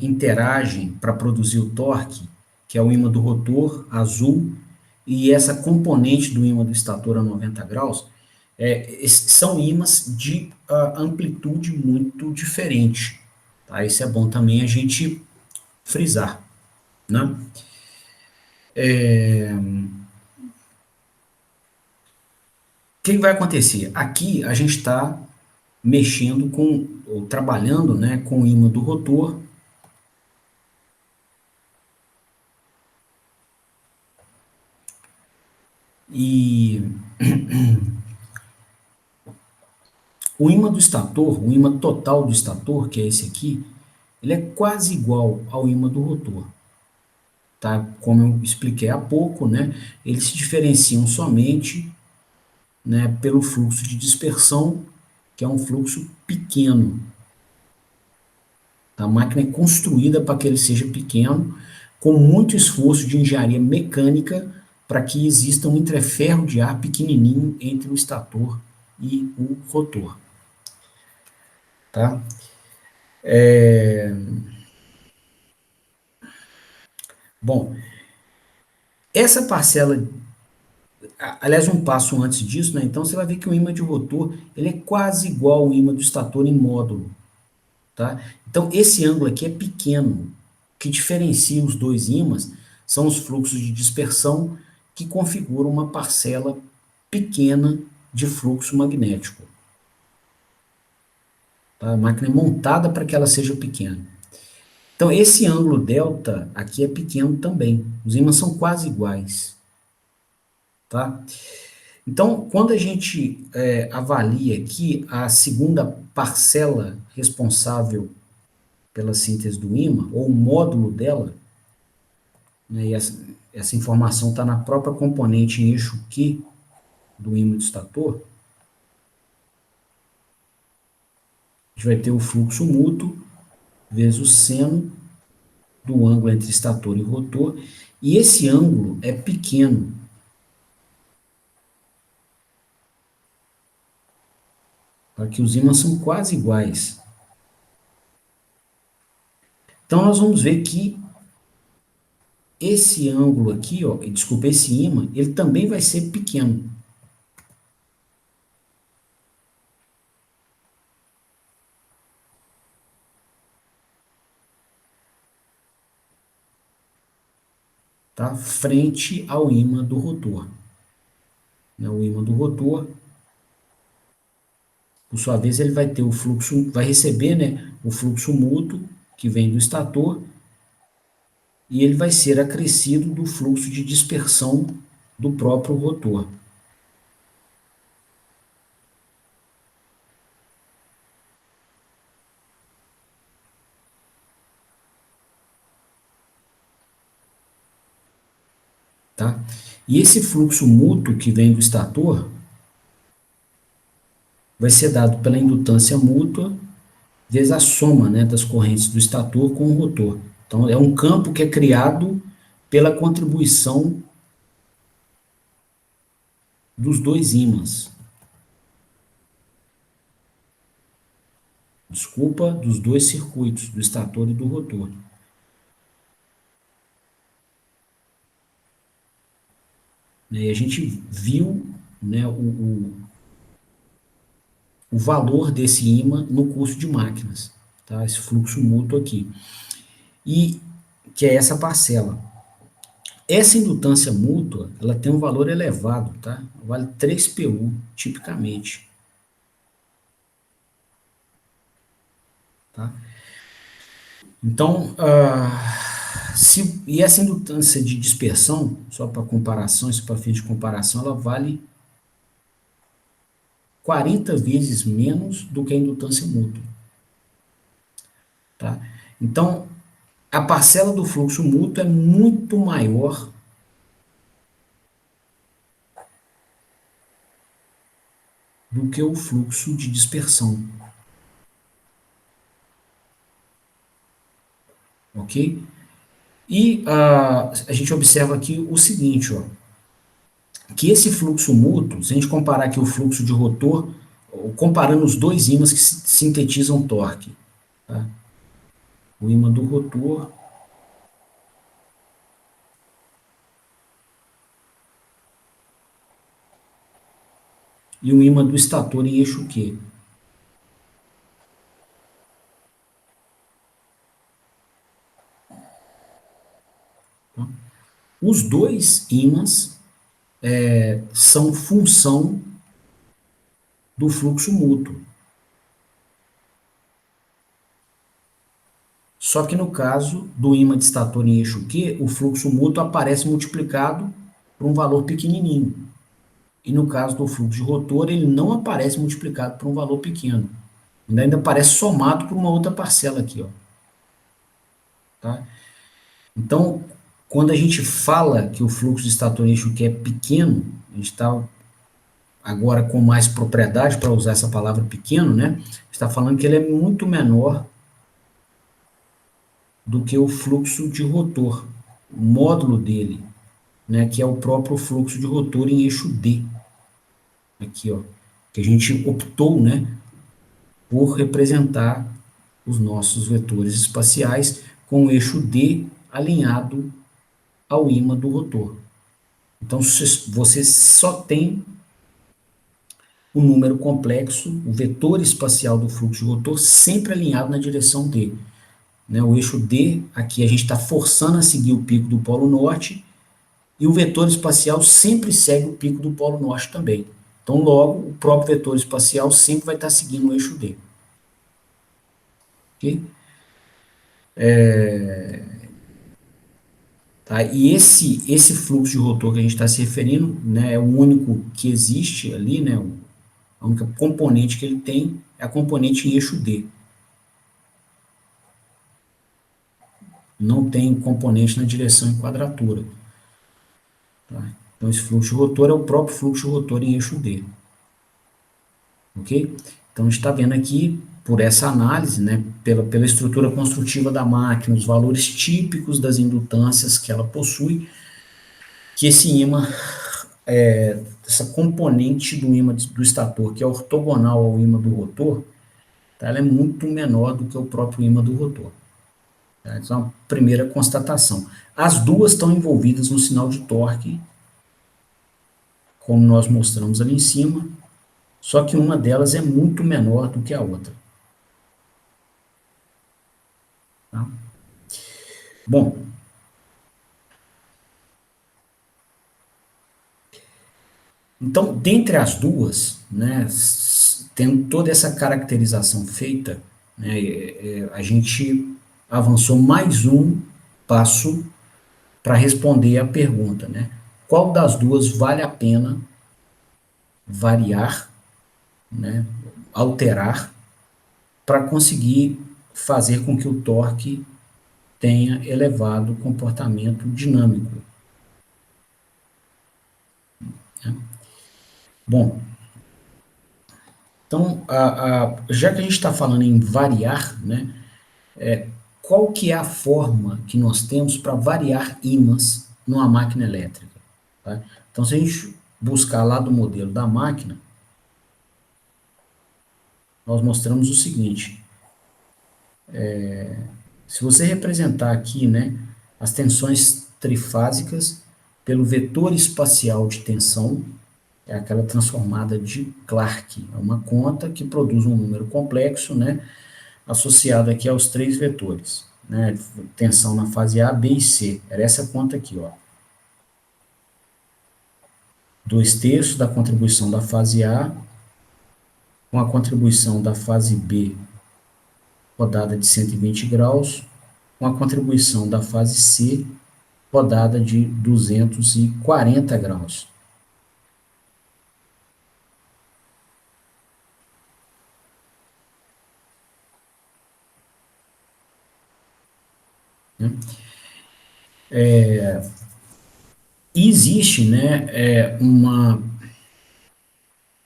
interagem para produzir o torque, que é o ímã do rotor azul e essa componente do ímã do estator a 90 graus, são ímãs de amplitude muito diferente. Tá? Isso é bom também a gente frisar. Né? O que vai acontecer? Aqui a gente está mexendo com, ou trabalhando, né, com o ímã do rotor, e o ímã do estator, o ímã total do estator, que é esse aqui, ele é quase igual ao ímã do rotor. Tá? Como eu expliquei há pouco, né, eles se diferenciam somente, né, pelo fluxo de dispersão, que é um fluxo pequeno. A máquina é construída para que ele seja pequeno, com muito esforço de engenharia mecânica para que exista um entreferro de ar pequenininho entre o estator e o rotor. Tá? Bom, essa parcela, aliás, um passo antes disso, né? Então você vai ver que o ímã de rotor ele é quase igual ao ímã do estator em módulo. Tá? Então, esse ângulo aqui é pequeno. O que diferencia os dois ímãs são os fluxos de dispersão que configuram uma parcela pequena de fluxo magnético. Tá? A máquina é montada para que ela seja pequena. Então, esse ângulo delta aqui é pequeno também. Os ímãs são quase iguais. Tá? Então, quando a gente avalia aqui a segunda parcela responsável pela síntese do ímã, ou o módulo dela, né, e essa informação está na própria componente em eixo Q do ímã do estator, a gente vai ter o fluxo mútuo vezes o seno do ângulo entre estator e rotor, e esse ângulo é pequeno, tá? Que os ímãs são quase iguais. Então nós vamos ver que esse ângulo aqui, ó, desculpa, esse ímã, ele também vai ser pequeno. tá? Frente ao ímã do rotor. Né? O ímã do rotor, por sua vez, ele vai ter o fluxo, vai receber, né, o fluxo mútuo que vem do estator e ele vai ser acrescido do fluxo de dispersão do próprio rotor. Tá? E esse fluxo mútuo que vem do estator vai ser dado pela indutância mútua vezes a soma, né, das correntes do estator com o rotor. Então, é um campo que é criado pela contribuição dos dois ímãs. Desculpa, dos dois circuitos, do estator e do rotor. E a gente viu, né, o valor desse ímã no curso de máquinas, tá? Esse fluxo mútuo aqui. E que é essa parcela. Essa indutância mútua, ela tem um valor elevado, tá? Vale 3 PU, tipicamente. Tá? Então, e essa indutância de dispersão, só para comparação, isso para fim de comparação, ela vale 40 vezes menos do que a indutância mútua. Tá? Então, a parcela do fluxo mútuo é muito maior do que o fluxo de dispersão. Ok? E a gente observa aqui o seguinte, ó, que esse fluxo mútuo, se a gente comparar aqui o fluxo de rotor, comparando os dois ímãs que sintetizam torque, tá? O ímã do rotor e o ímã do estator em eixo Q. Tá? Os dois ímãs são função do fluxo mútuo. Só que no caso do ímã de estator em eixo Q, o fluxo mútuo aparece multiplicado por um valor pequenininho. E no caso do fluxo de rotor, ele não aparece multiplicado por um valor pequeno. Ainda aparece somado por uma outra parcela aqui, ó. Tá? Então, quando a gente fala que o fluxo de estator em eixo Q é pequeno, a gente está agora com mais propriedade para usar essa palavra pequeno, né? Está falando que ele é muito menor do que o fluxo de rotor, o módulo dele, né? Que é o próprio fluxo de rotor em eixo D. Aqui, ó. Que a gente optou, né? Por representar os nossos vetores espaciais com o eixo D alinhado ao ímã do rotor. Então, você só tem o número complexo, o vetor espacial do fluxo de rotor, sempre alinhado na direção D. Né? O eixo D, aqui a gente está forçando a seguir o pico do Polo Norte, e o vetor espacial sempre segue o pico do Polo Norte também. Então, logo, o próprio vetor espacial sempre vai estar seguindo o eixo D. Ok? Tá? E esse fluxo de rotor que a gente está se referindo, né, é o único que existe ali, né, a única componente que ele tem é a componente em eixo D. Não tem componente na direção em quadratura. Tá? Então, esse fluxo rotor é o próprio fluxo rotor em eixo D. Ok? Então, a gente está vendo aqui, por essa análise, né, pela estrutura construtiva da máquina, os valores típicos das indutâncias que ela possui, que esse ímã, essa componente do ímã do estator, que é ortogonal ao ímã do rotor, tá, ela é muito menor do que o próprio ímã do rotor. Tá? Essa é uma primeira constatação. As duas estão envolvidas no sinal de torque, como nós mostramos ali em cima, só que uma delas é muito menor do que a outra. Tá? Bom, Então, dentre as duas, né, tendo toda essa caracterização feita, né, a gente avançou mais um passo para responder a pergunta, né? Qual das duas vale a pena variar, né, alterar, para conseguir fazer com que o torque tenha elevado comportamento dinâmico, né? Bom, então, já que a gente está falando em variar, né, qual que é a forma que nós temos para variar ímãs numa máquina elétrica? Tá? Então, se a gente buscar lá do modelo da máquina, nós mostramos o seguinte: se você representar aqui, né, as tensões trifásicas pelo vetor espacial de tensão, é aquela transformada de Clarke, é uma conta que produz um número complexo, né, associado aqui aos três vetores, né, tensão na fase A, B e C. Era essa conta aqui, ó. 2/3 da contribuição da fase A com a contribuição da fase B, rodada de 120 graus, com a contribuição da fase C, rodada de 240 graus. Né? E existe, né,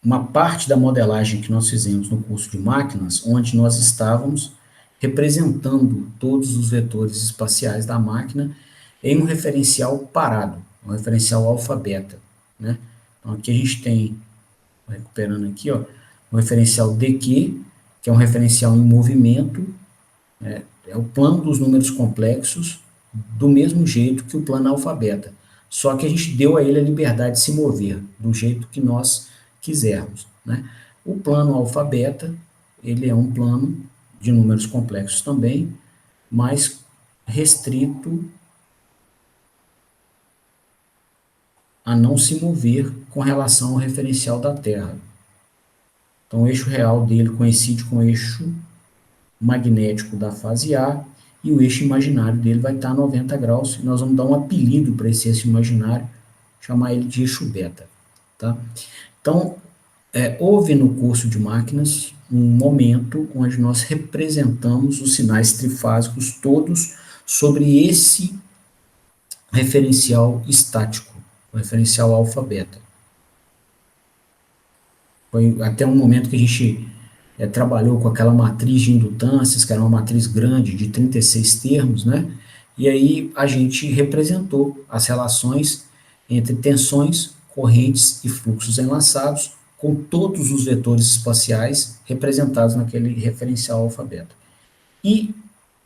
uma parte da modelagem que nós fizemos no curso de máquinas, onde nós estávamos representando todos os vetores espaciais da máquina em um referencial parado, um referencial alfa-beta, né? Então aqui a gente tem, recuperando aqui, ó, um referencial DQ, que é um referencial em movimento, é o plano dos números complexos, do mesmo jeito que o plano alfa-beta. Só que a gente deu a ele a liberdade de se mover do jeito que nós quisermos, né? O plano alfa-beta, ele é um plano de números complexos também, mas restrito a não se mover com relação ao referencial da Terra. Então, o eixo real dele coincide com o eixo magnético da fase A, e o eixo imaginário dele vai estar a 90 graus, e nós vamos dar um apelido para esse eixo imaginário, chamar ele de eixo beta. Tá? Então, houve no curso de máquinas um momento onde nós representamos os sinais trifásicos todos sobre esse referencial estático, o referencial alfa-beta. Foi até um momento que a gente trabalhou com aquela matriz de indutâncias, que era uma matriz grande, de 36 termos, né? E aí a gente representou as relações entre tensões, correntes e fluxos enlaçados, com todos os vetores espaciais representados naquele referencial alfa-beta. E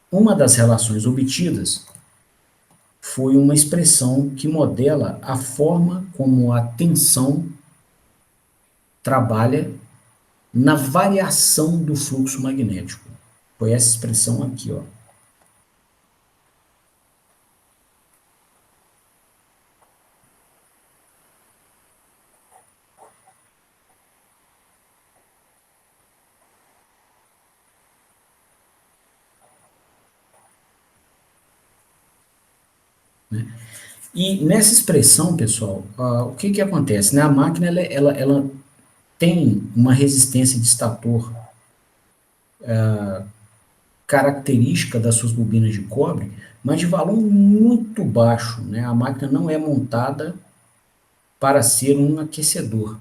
uma das relações obtidas foi uma expressão que modela a forma como a tensão trabalha na variação do fluxo magnético. Foi essa expressão aqui, ó. Né? E nessa expressão, pessoal, o que que acontece? Né? A máquina ela tem uma resistência de estator característica das suas bobinas de cobre, mas de valor muito baixo. Né? A máquina não é montada para ser um aquecedor.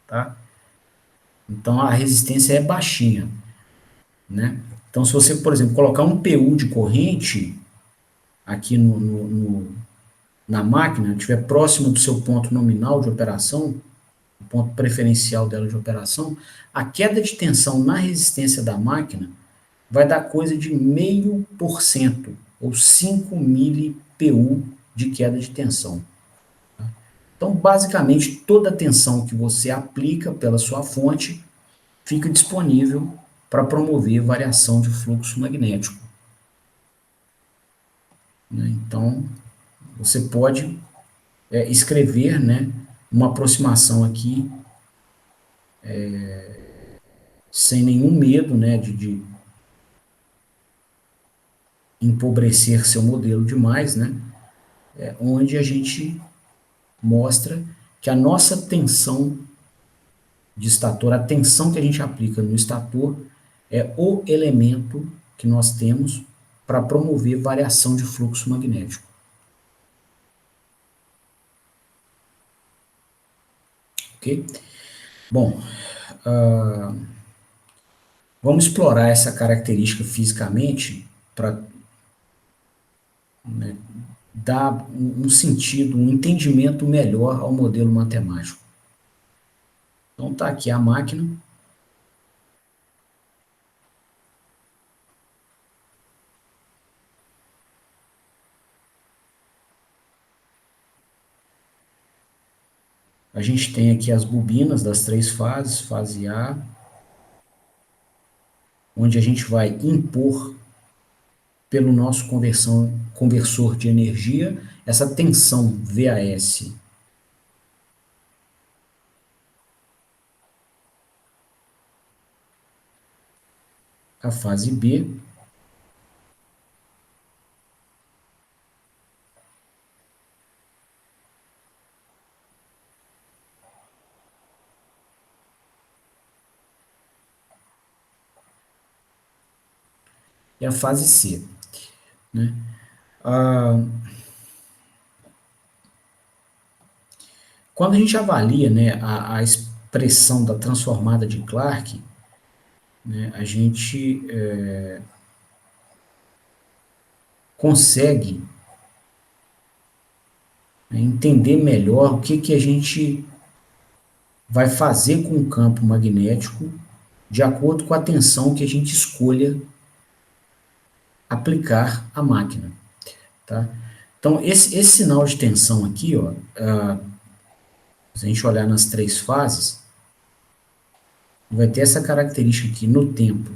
Tá? Então a resistência é baixinha. Né? Então, se você, por exemplo, colocar um PU de corrente aqui na máquina, estiver próximo do seu ponto nominal de operação, o ponto preferencial dela de operação, a queda de tensão na resistência da máquina vai dar coisa de 0,5%, ou 5 mPu de queda de tensão. Então, basicamente, toda a tensão que você aplica pela sua fonte fica disponível para promover variação de fluxo magnético. Né? Então, você pode escrever, né, uma aproximação aqui, sem nenhum medo, né, de empobrecer seu modelo demais, né, onde a gente mostra que a nossa tensão de estator, a tensão que a gente aplica no estator, é o elemento que nós temos para promover variação de fluxo magnético. Ok? Bom, vamos explorar essa característica fisicamente para, né, dar um sentido, um entendimento melhor ao modelo matemático. Então tá aqui a máquina. A gente tem aqui as bobinas das três fases, fase A, onde a gente vai impor pelo nosso conversor de energia essa tensão VAS. A fase B, e a fase C, né? Quando a gente avalia, né, a expressão da transformada de Clark, né, a gente consegue, né, entender melhor o que a gente vai fazer com o campo magnético de acordo com a tensão que a gente escolha aplicar à máquina. Tá? Então, esse sinal de tensão aqui, ó, se a gente olhar nas três fases, vai ter essa característica aqui no tempo.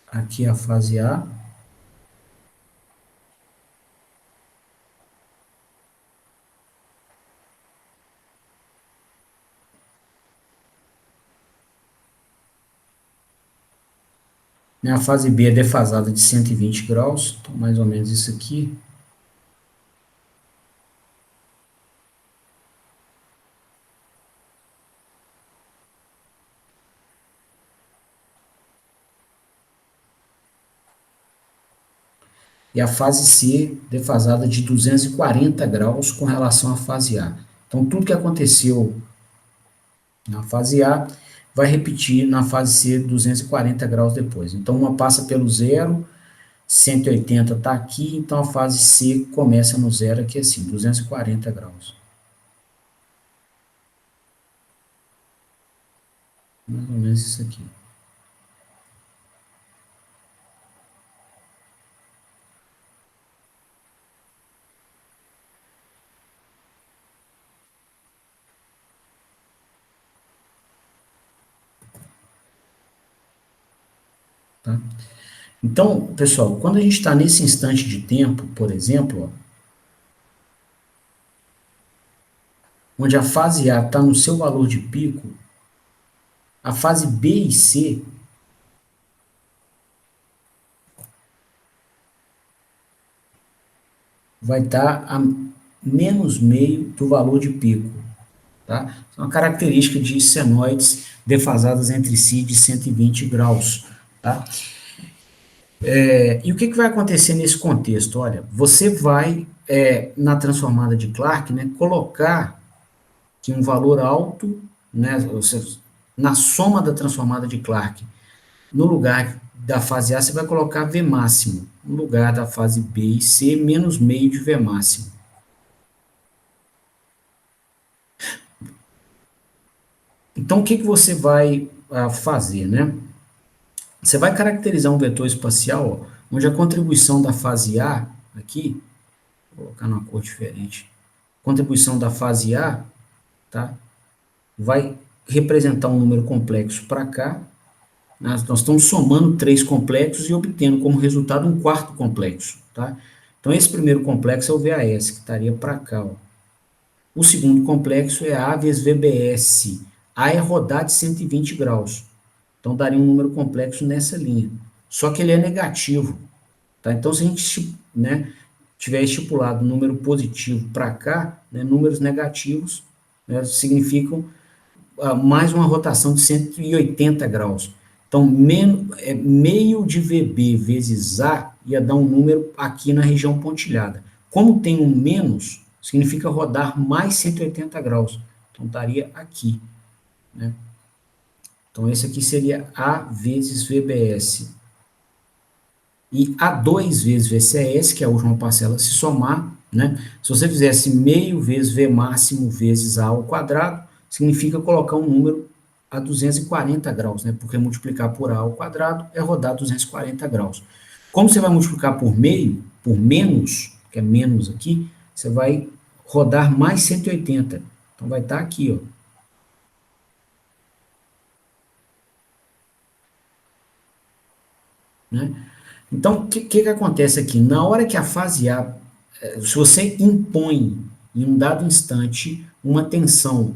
Aqui é a fase A. A fase B é defasada de 120 graus, então mais ou menos isso aqui. E a fase C defasada de 240 graus com relação à fase A. Então, tudo que aconteceu na fase A vai repetir na fase C 240 graus depois. Então, uma passa pelo zero, 180 está aqui, então a fase C começa no zero aqui assim, 240 graus. Mais ou menos isso aqui. Tá? Então, pessoal, quando a gente está nesse instante de tempo, por exemplo, ó, onde a fase A está no seu valor de pico, a fase B e C vai estar a menos meio do valor de pico. Tá? É uma característica de senoides defasadas entre si de 120 graus. Tá? E o que vai acontecer nesse contexto? Olha, você vai, na transformada de Clark, né, colocar que um valor alto, né, ou seja, na soma da transformada de Clark, no lugar da fase A, você vai colocar V máximo, no lugar da fase B e C, menos meio de V máximo. Então, o que você vai fazer, né? Você vai caracterizar um vetor espacial, ó, onde a contribuição da fase A, aqui, vou colocar numa cor diferente, contribuição da fase A, tá? Vai representar um número complexo para cá, Nós estamos somando 3 complexos e obtendo como resultado um quarto complexo, tá? Então, esse primeiro complexo é o VAS, que estaria para cá, ó. O segundo complexo é A vezes VBS. A é rodar de 120 graus. Então, daria um número complexo nessa linha. Só que ele é negativo, tá? Então, se a gente, né, tiver estipulado um número positivo para cá, né, números negativos, né, significam mais uma rotação de 180 graus. Então, meio de VB vezes A ia dar um número aqui na região pontilhada. Como tem um menos, significa rodar mais 180 graus. Então, estaria aqui, né? Então, esse aqui seria A vezes VBS. E A2 vezes VCS, que é a última parcela, se somar, né? Se você fizesse meio vezes V máximo vezes A ao quadrado, significa colocar um número a 240 graus, né? Porque multiplicar por A ao quadrado é rodar 240 graus. Como você vai multiplicar por meio, por menos, que é menos aqui, você vai rodar mais 180. Então, vai estar aqui, ó. Né? Então, o que acontece aqui? Na hora que a fase A, se você impõe em um dado instante uma tensão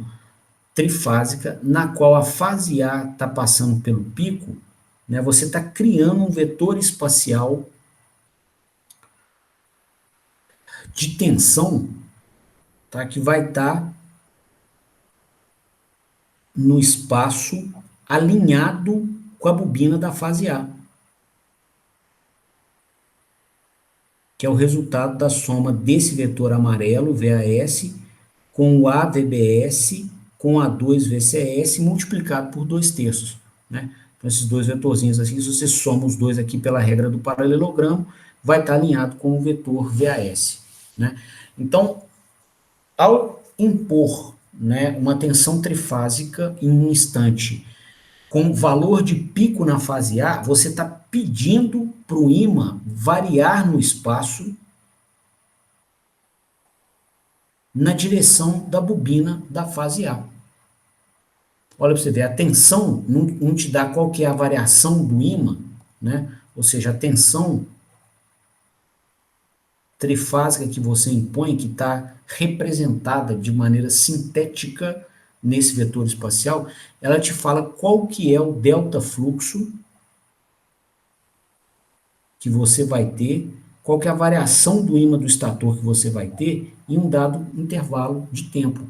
trifásica, na qual a fase A está passando pelo pico, né, você está criando um vetor espacial de tensão, tá, que vai estar no espaço alinhado com a bobina da fase A, que é o resultado da soma desse vetor amarelo, VAS, com o AVBS, com A2VCS, multiplicado por 2/3. Né? Então, esses dois vetorzinhos assim, se você soma os dois aqui pela regra do paralelogramo, vai estar alinhado com o vetor VAS. Né? Então, ao impor, né, uma tensão trifásica em um instante com valor de pico na fase A, você está pedindo para o ímã variar no espaço na direção da bobina da fase A. Olha para você ver, a tensão não te dá qual que é a variação do ímã, né? Ou seja, a tensão trifásica que você impõe, que está representada de maneira sintética nesse vetor espacial, ela te fala qual que é o delta fluxo que você vai ter, qual que é a variação do ímã do estator que você vai ter em um dado intervalo de tempo.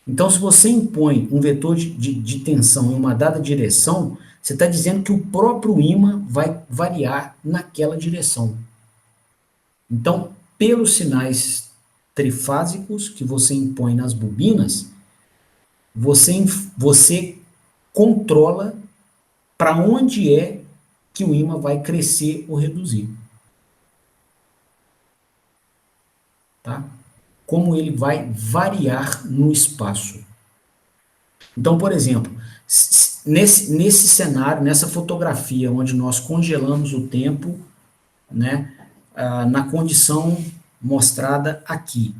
Então, se você impõe um vetor de tensão em uma dada direção, você está dizendo que o próprio ímã vai variar naquela direção. Então, pelos sinais trifásicos que você impõe nas bobinas, você controla para onde é que o ímã vai crescer ou reduzir. Tá? Como ele vai variar no espaço. Então, por exemplo, nesse cenário, nessa fotografia, onde nós congelamos o tempo, né, na condição mostrada aqui,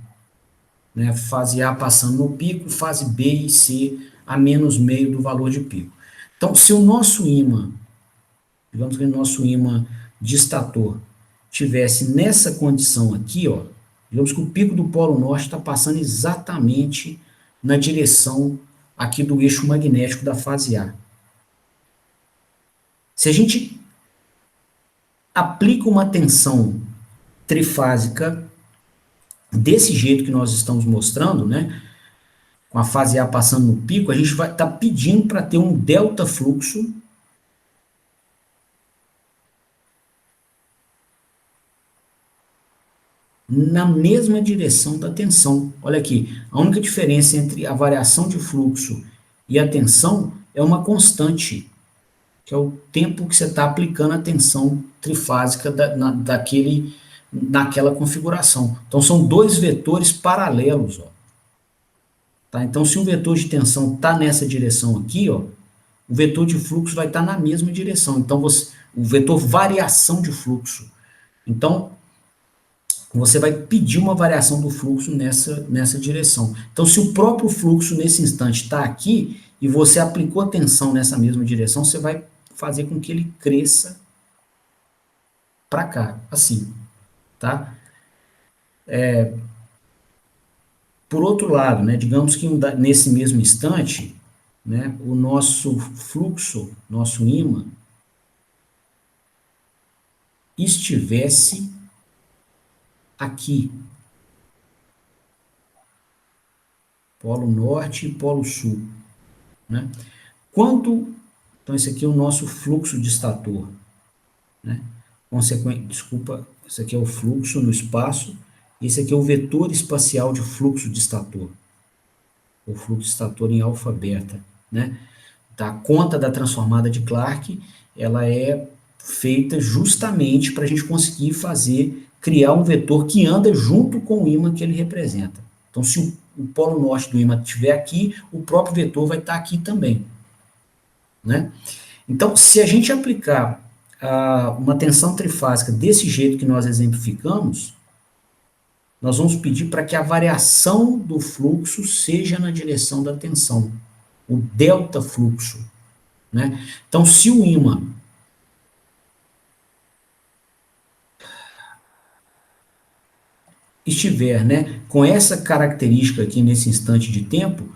né, fase A passando no pico, fase B e C a menos meio do valor de pico. Então, se o nosso ímã, digamos que o nosso ímã de estator tivesse nessa condição aqui, ó, digamos que o pico do Polo Norte está passando exatamente na direção aqui do eixo magnético da fase A. Se a gente aplica uma tensão trifásica desse jeito que nós estamos mostrando, né, com a fase A passando no pico, a gente vai estar pedindo para ter um delta fluxo na mesma direção da tensão. Olha aqui, a única diferença entre a variação de fluxo e a tensão é uma constante, que é o tempo que você está aplicando a tensão trifásica naquela configuração. Então, são dois vetores paralelos. Ó. Tá? Então, se o vetor de tensão está nessa direção aqui, ó, o vetor de fluxo vai estar na mesma direção. Então, o vetor variação de fluxo. Então, você vai pedir uma variação do fluxo nessa direção. Então, se o próprio fluxo nesse instante está aqui e você aplicou a tensão nessa mesma direção, você vai fazer com que ele cresça para cá, assim, tá? Por outro lado, né, digamos que nesse mesmo instante, né, o nosso fluxo, nosso ímã, estivesse aqui, polo norte e polo sul, né? Quando, então esse aqui é o nosso fluxo de estator, né? Desculpa, esse aqui é o fluxo no espaço, esse aqui é o vetor espacial de fluxo de estator, o fluxo de estator em alfa beta, né? Tá? A conta da transformada de Clarke, ela é feita justamente para a gente conseguir criar um vetor que anda junto com o ímã que ele representa. Então, se o polo norte do ímã estiver aqui, o próprio vetor vai estar aqui também, né? Então, se a gente aplicar uma tensão trifásica desse jeito que nós exemplificamos, nós vamos pedir para que a variação do fluxo seja na direção da tensão, o delta fluxo, né? Então, se o ímã estiver, né, com essa característica aqui nesse instante de tempo,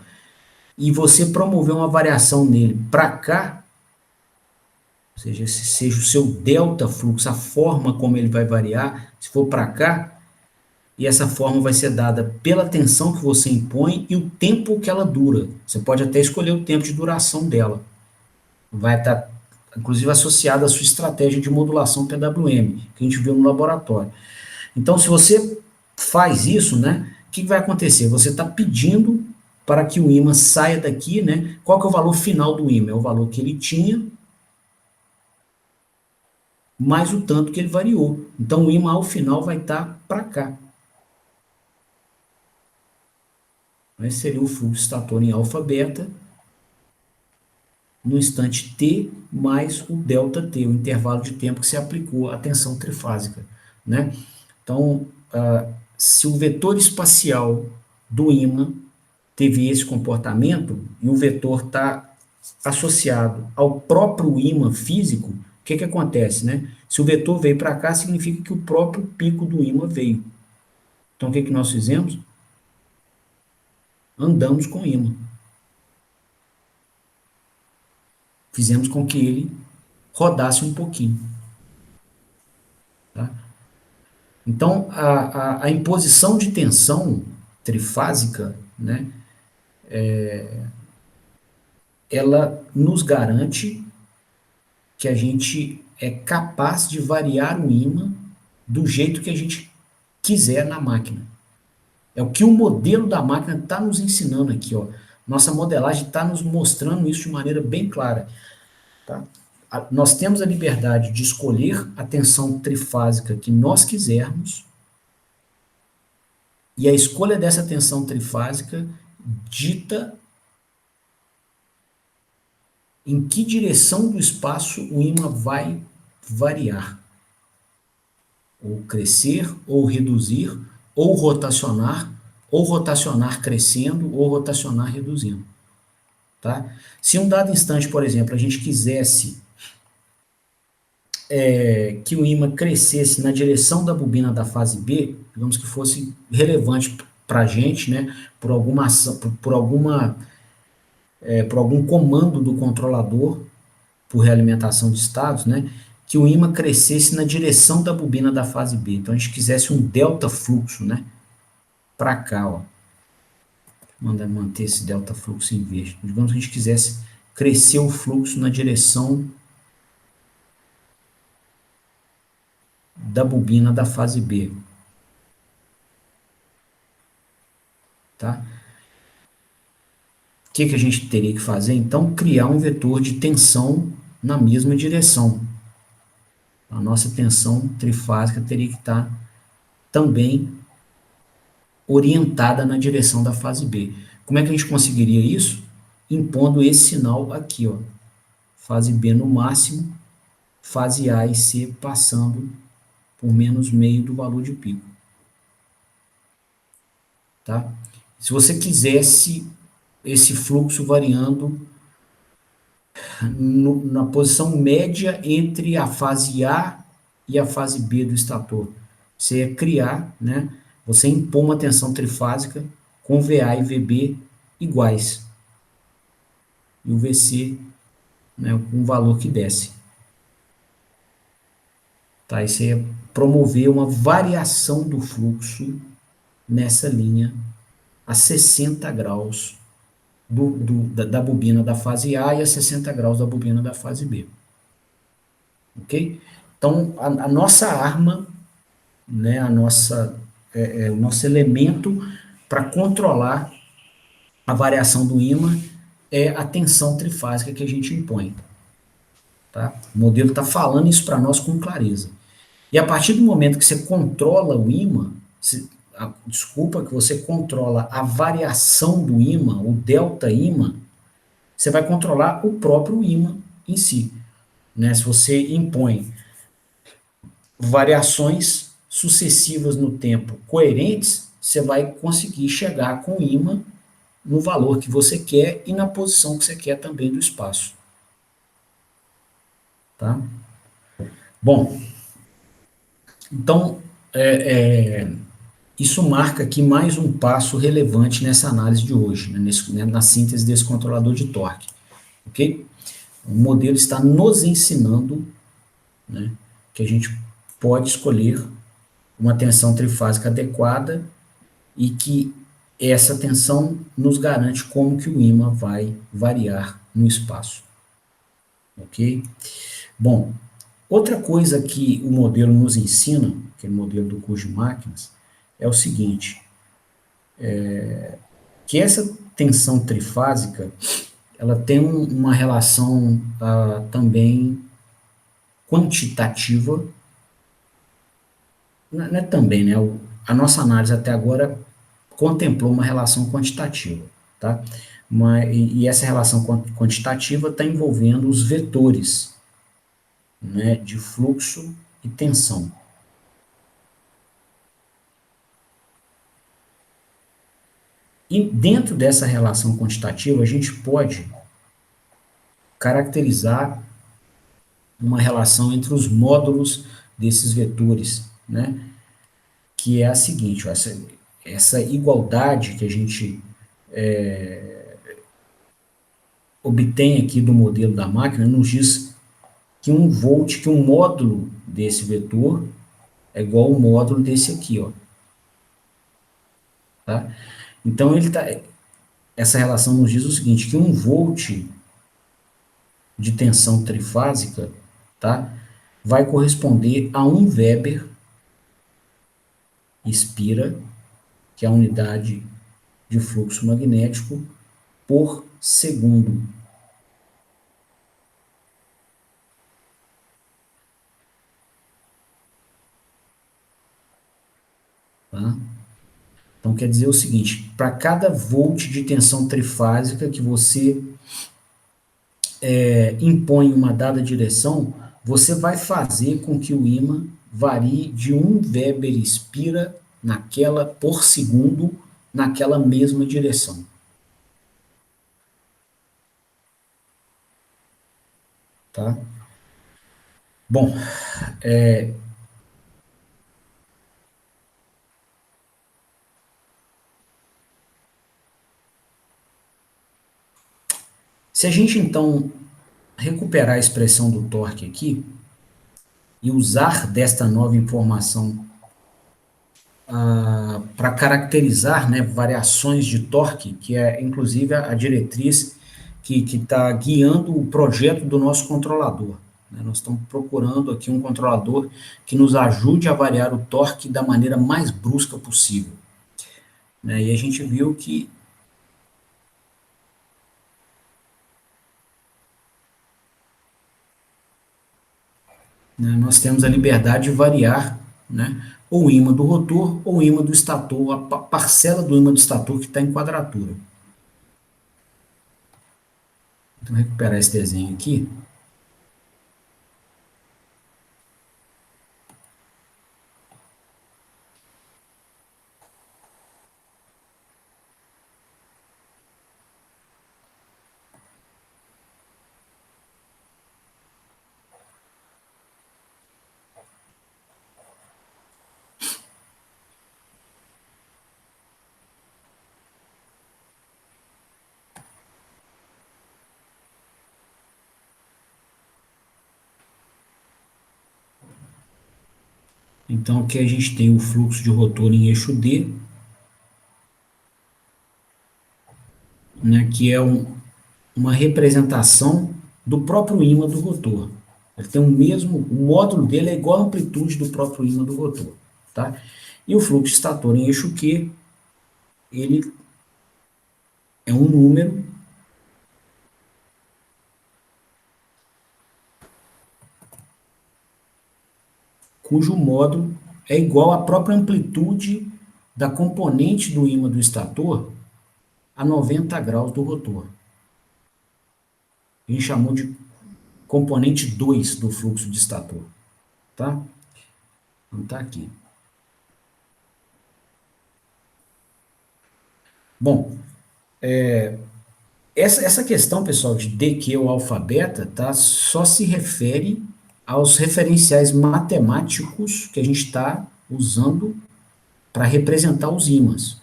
e você promover uma variação nele para cá, ou seja, esse seja o seu delta fluxo, a forma como ele vai variar, se for para cá, e essa forma vai ser dada pela tensão que você impõe e o tempo que ela dura. Você pode até escolher o tempo de duração dela. Vai estar, inclusive, associado à sua estratégia de modulação PWM, que a gente viu no laboratório. Então, se você faz isso, né, o que vai acontecer? Você está pedindo para que o ímã saia daqui, né? Qual que é o valor final do ímã? É o valor que ele tinha, mais o tanto que ele variou. Então, o ímã, ao final, vai estar para cá. Esse seria o fluxo estator em alfa beta, no instante t mais o ΔT, o intervalo de tempo que se aplicou à tensão trifásica, né? Então, se o vetor espacial do ímã teve esse comportamento e o vetor está associado ao próprio ímã físico, o que acontece, né? Se o vetor veio para cá, significa que o próprio pico do ímã veio. Então, o que nós fizemos? Andamos com o ímã. Fizemos com que ele rodasse um pouquinho. Tá? Então, a imposição de tensão trifásica, né, ela nos garante que a gente é capaz de variar o ímã do jeito que a gente quiser na máquina. É o que o modelo da máquina está nos ensinando aqui. Ó. Nossa modelagem está nos mostrando isso de maneira bem clara. Tá? Nós temos a liberdade de escolher a tensão trifásica que nós quisermos, e a escolha dessa tensão trifásica dita em que direção do espaço o ímã vai variar. Ou crescer, ou reduzir, ou rotacionar crescendo, ou rotacionar reduzindo. Tá? Se em um dado instante, por exemplo, a gente quisesse que o ímã crescesse na direção da bobina da fase B, digamos que fosse relevante para a gente, né, por alguma ação, por algum comando do controlador, por realimentação de estados, né, que o ímã crescesse na direção da bobina da fase B. Então a gente quisesse um delta fluxo, né, para cá, ó. Manda manter esse delta fluxo em verde. Digamos que a gente quisesse crescer o fluxo na direção da bobina da fase B. Tá? O que a gente teria que fazer? Então, criar um vetor de tensão na mesma direção. A nossa tensão trifásica teria que estar também orientada na direção da fase B. Como é que a gente conseguiria isso? Impondo esse sinal aqui, ó. Fase B no máximo, fase A e C passando por menos meio do valor de pico. Tá? Se você quisesse esse fluxo variando na posição média entre a fase A e a fase B do estator. Você ia criar, né? Você impor uma tensão trifásica com VA e VB iguais. E o VC, né, com um valor que desce. Tá? Isso ia promover uma variação do fluxo nessa linha a 60 graus da bobina da fase A e a 60 graus da bobina da fase B. Ok? Então, a nossa arma, né, o nosso elemento para controlar a variação do ímã é a tensão trifásica que a gente impõe. Tá? O modelo está falando isso para nós com clareza. E a partir do momento que você controla o ímã, que você controla a variação do ímã, o delta ímã, você vai controlar o próprio ímã em si. Né? Se você impõe variações sucessivas no tempo coerentes, você vai conseguir chegar com o ímã no valor que você quer e na posição que você quer também do espaço. Tá? Bom, então, isso marca aqui mais um passo relevante nessa análise de hoje, né, na síntese desse controlador de torque. Ok? O modelo está nos ensinando, né, que a gente pode escolher uma tensão trifásica adequada e que essa tensão nos garante como que o ímã vai variar no espaço. Ok? Bom, outra coisa que o modelo nos ensina, que é o modelo do curso de máquinas, é o seguinte, que essa tensão trifásica ela tem uma relação também quantitativa, não é também, né? A nossa análise até agora contemplou uma relação quantitativa, tá? E essa relação quantitativa está envolvendo os vetores, né, de fluxo e tensão. E dentro dessa relação quantitativa, a gente pode caracterizar uma relação entre os módulos desses vetores, né? Que é a seguinte, ó, essa igualdade que a gente obtém aqui do modelo da máquina nos diz que que um módulo desse vetor é igual ao módulo desse aqui, ó. Tá? Então essa relação nos diz o seguinte, que 1 volt de tensão trifásica, tá, vai corresponder a 1 Weber espira, que é a unidade de fluxo magnético, por segundo. Tá? Então quer dizer o seguinte, para cada volt de tensão trifásica que você impõe uma dada direção, você vai fazer com que o ímã varie de 1 Weber espira por segundo naquela mesma direção. Tá? Bom, se a gente então recuperar a expressão do torque aqui e usar desta nova informação para caracterizar, né, variações de torque, que é inclusive a diretriz que está guiando o projeto do nosso controlador. Né? Nós estamos procurando aqui um controlador que nos ajude a variar o torque da maneira mais brusca possível. Né? E a gente viu que né, nós temos a liberdade de variar, né, ou o ímã do rotor ou o ímã do estator, a parcela do ímã do estator que está em quadratura. Então, vou recuperar esse desenho aqui. Então, aqui a gente tem o fluxo de rotor em eixo D, né, que é uma representação do próprio ímã do rotor. Ele tem o módulo dele é igual à amplitude do próprio ímã do rotor, tá? E o fluxo estator em eixo Q, ele é um número cujo módulo é igual à própria amplitude da componente do ímã do estator a 90 graus do rotor. A gente chamou de componente 2 do fluxo de estator, tá? Então tá aqui. Bom, essa questão, pessoal, de DQ ou alfa-beta, tá? Só se refere aos referenciais matemáticos que a gente está usando para representar os ímãs.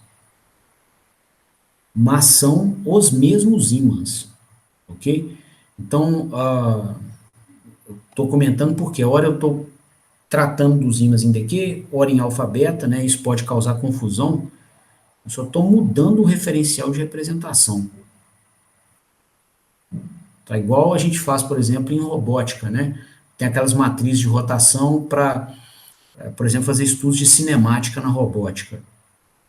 Mas são os mesmos ímãs, ok? Então, estou comentando porque, ora eu estou tratando dos ímãs em DQ, ora em alfa-beta, né? Isso pode causar confusão. Eu só estou mudando o referencial de representação. Tá igual a gente faz, por exemplo, em robótica, né? Tem aquelas matrizes de rotação para, por exemplo, fazer estudos de cinemática na robótica.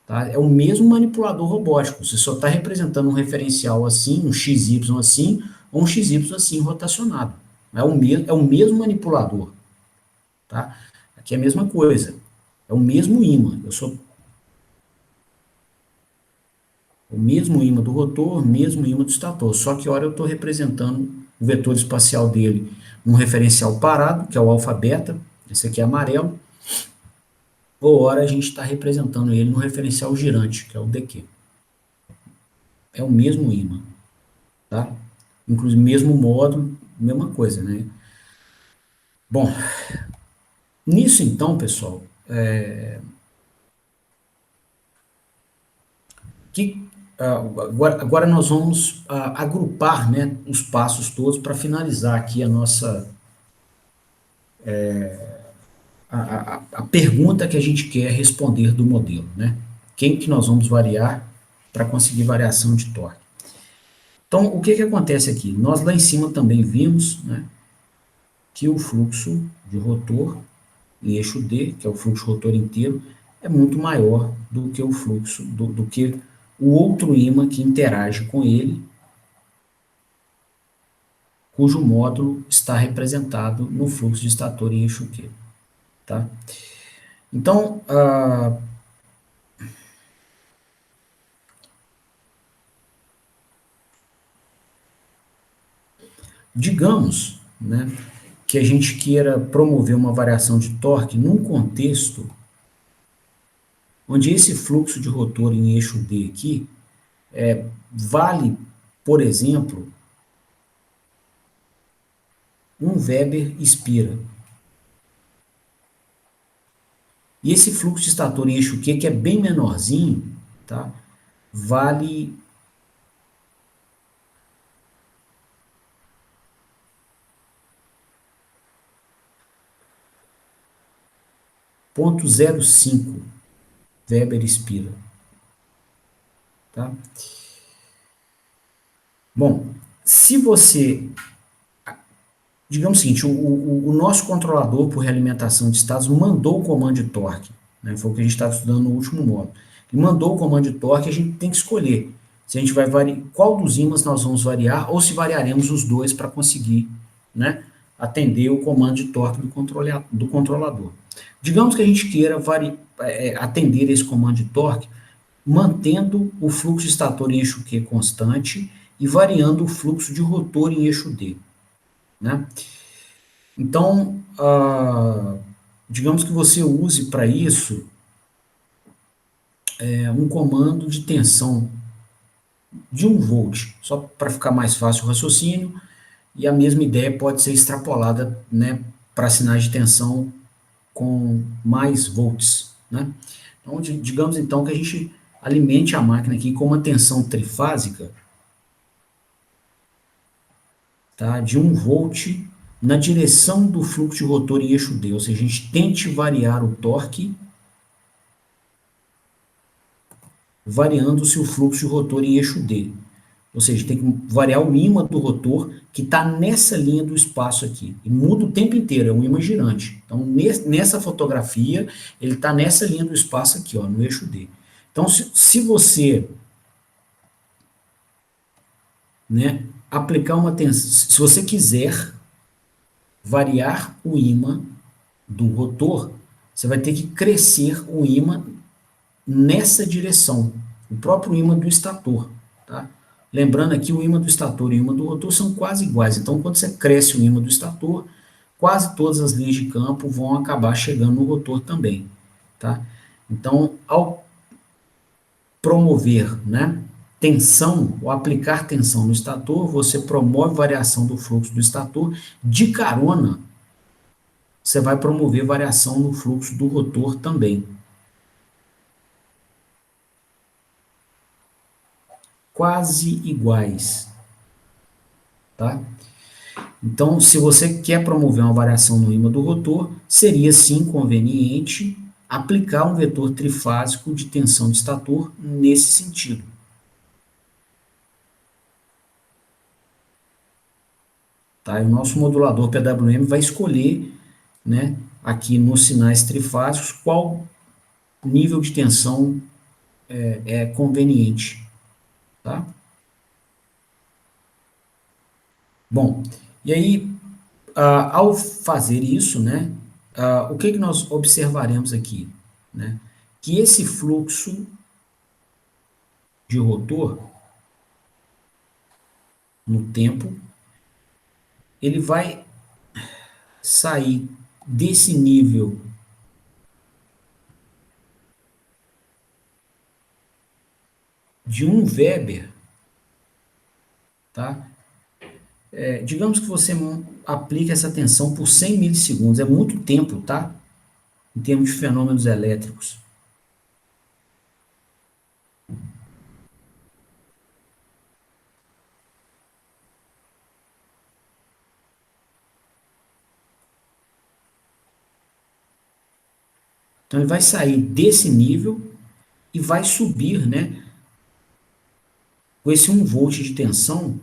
Tá? É o mesmo manipulador robótico, você só está representando um referencial assim, um XY assim, ou um XY assim rotacionado. É o mesmo manipulador. Tá? Aqui é a mesma coisa. É o mesmo ímã. Eu sou o mesmo ímã do rotor, mesmo ímã do estator. Só que, ora, eu estou representando o vetor espacial dele num referencial parado, que é o alfa-beta, esse aqui é amarelo, ou, ora, a gente está representando ele no referencial girante, que é o DQ. É o mesmo ímã, tá? Inclusive, mesmo módulo, mesma coisa, né? Bom, nisso então, pessoal, que, agora nós vamos agrupar, né, os passos todos para finalizar aqui a nossa a pergunta que a gente quer responder do modelo, né? Quem que nós vamos variar para conseguir variação de torque? Então, o que que acontece aqui? Nós lá em cima também vimos, né, que o fluxo de rotor em eixo D, que é o fluxo rotor inteiro, é muito maior do que o fluxo, do que o outro ímã que interage com ele, cujo módulo está representado no fluxo de estator em eixo Q. Tá? Então, digamos, né, que a gente queira promover uma variação de torque num contexto onde esse fluxo de rotor em eixo D aqui vale, por exemplo, 1 Weber espira. E esse fluxo de estator em eixo Q, que é bem menorzinho, tá, vale 0,05 Weber espira. Tá? Bom, se você, digamos o seguinte, o nosso controlador por realimentação de estados mandou o comando de torque, né, foi o que a gente estava estudando no último módulo. Ele mandou o comando de torque, a gente tem que escolher se a gente vai variar, qual dos ímãs nós vamos variar, ou se variaremos os dois para conseguir, né, atender o comando de torque do controlador. Digamos que a gente queira atender esse comando de torque mantendo o fluxo estator em eixo Q constante e variando o fluxo de rotor em eixo D. Né? Então, digamos que você use para isso um comando de tensão de 1 volt, só para ficar mais fácil o raciocínio, e a mesma ideia pode ser extrapolada, né, para sinais de tensão com mais volts. Né? Então, digamos então que a gente alimente a máquina aqui com uma tensão trifásica, tá, de 1 volt na direção do fluxo de rotor em eixo D, ou seja, a gente tente variar o torque variando-se o fluxo de rotor em eixo D. Ou seja, tem que variar o ímã do rotor que está nessa linha do espaço aqui. E muda o tempo inteiro, é um ímã girante. Então, nessa fotografia, ele está nessa linha do espaço aqui, ó, no eixo D. Então, se você, né, aplicar uma tensão, se você quiser variar o ímã do rotor, você vai ter que crescer o ímã nessa direção, o próprio ímã do estator, tá? Lembrando aqui, o ímã do estator e o ímã do rotor são quase iguais, então quando você cresce o ímã do estator, quase todas as linhas de campo vão acabar chegando no rotor também, tá? Então, ao promover, né, tensão, ou aplicar tensão no estator, você promove variação do fluxo do estator, de carona, você vai promover variação no fluxo do rotor também. Quase iguais, tá? Então, se você quer promover uma variação no ímã do rotor, seria sim conveniente aplicar um vetor trifásico de tensão de estator nesse sentido. Tá? E o nosso modulador PWM vai escolher, né, aqui nos sinais trifásicos qual nível de tensão é conveniente. Tá? Bom, e aí, ao fazer isso, né, o que nós observaremos aqui? Né? Que esse fluxo de rotor no tempo, ele vai sair desse nível de 1 Weber, tá? Digamos que você aplica essa tensão por 100 milissegundos, é muito tempo, tá? Em termos de fenômenos elétricos. Então ele vai sair desse nível e vai subir, né? Com esse 1 volt de tensão,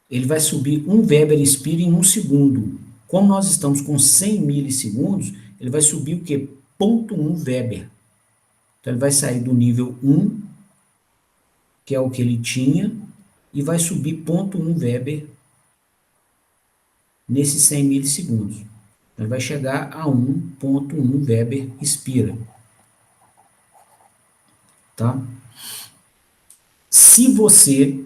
ele vai subir 1 Weber em 1 segundo. Como nós estamos com 100 milissegundos, ele vai subir o quê? 0,1 Weber. Então ele vai sair do nível 1, que é o que ele tinha, e vai subir 0,1 Weber nesses 100 milissegundos. Então ele vai chegar a 1,1 Weber espira. Tá? Se você,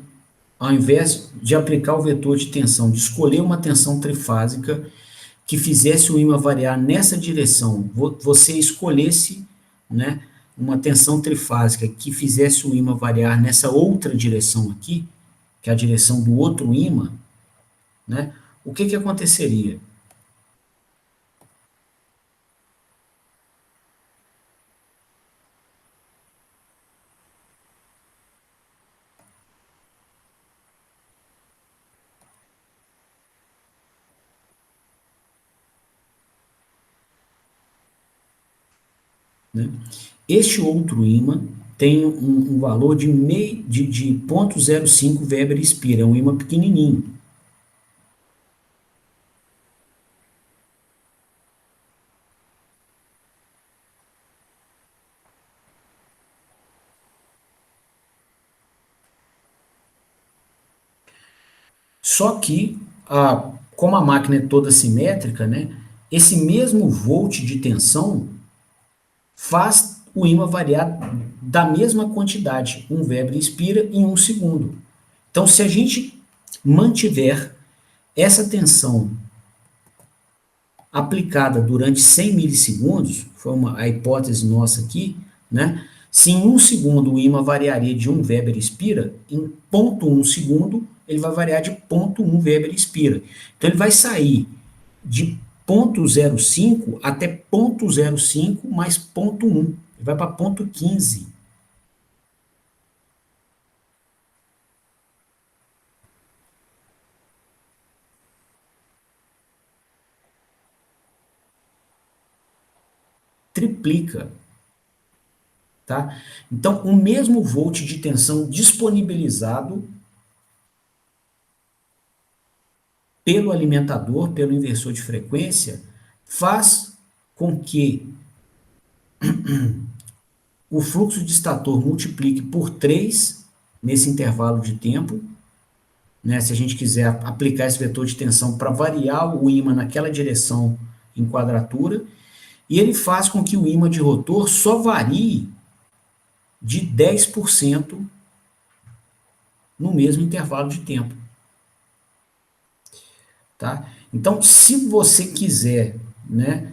ao invés de aplicar o vetor de tensão, de escolher uma tensão trifásica que fizesse o ímã variar nessa direção, você escolhesse, né, uma tensão trifásica que fizesse o ímã variar nessa outra direção aqui, que é a direção do outro ímã, né, o que aconteceria? Né? Este outro ímã tem um valor de 0,05 Weber espira, é um ímã pequenininho. Só que, como a máquina é toda simétrica, né, esse mesmo volt de tensão faz o ímã variar da mesma quantidade, 1 Weber inspira em 1 segundo. Então, se a gente mantiver essa tensão aplicada durante 100 milissegundos, foi a hipótese nossa aqui, né? Se em 1 segundo o ímã variaria de 1 Weber inspira, em 0,1 segundo ele vai variar de 0,1 Weber inspira. Então ele vai sair de 0,05 até 0,05 mais 0,1. Ele vai para 0,15. triplica. Tá? Então, o mesmo volt de tensão disponibilizado pelo alimentador, pelo inversor de frequência, faz com que o fluxo de estator multiplique por 3 nesse intervalo de tempo, né? Se a gente quiser aplicar esse vetor de tensão para variar o ímã naquela direção em quadratura, e ele faz com que o ímã de rotor só varie de 10% no mesmo intervalo de tempo. Tá? Então, se você quiser, né,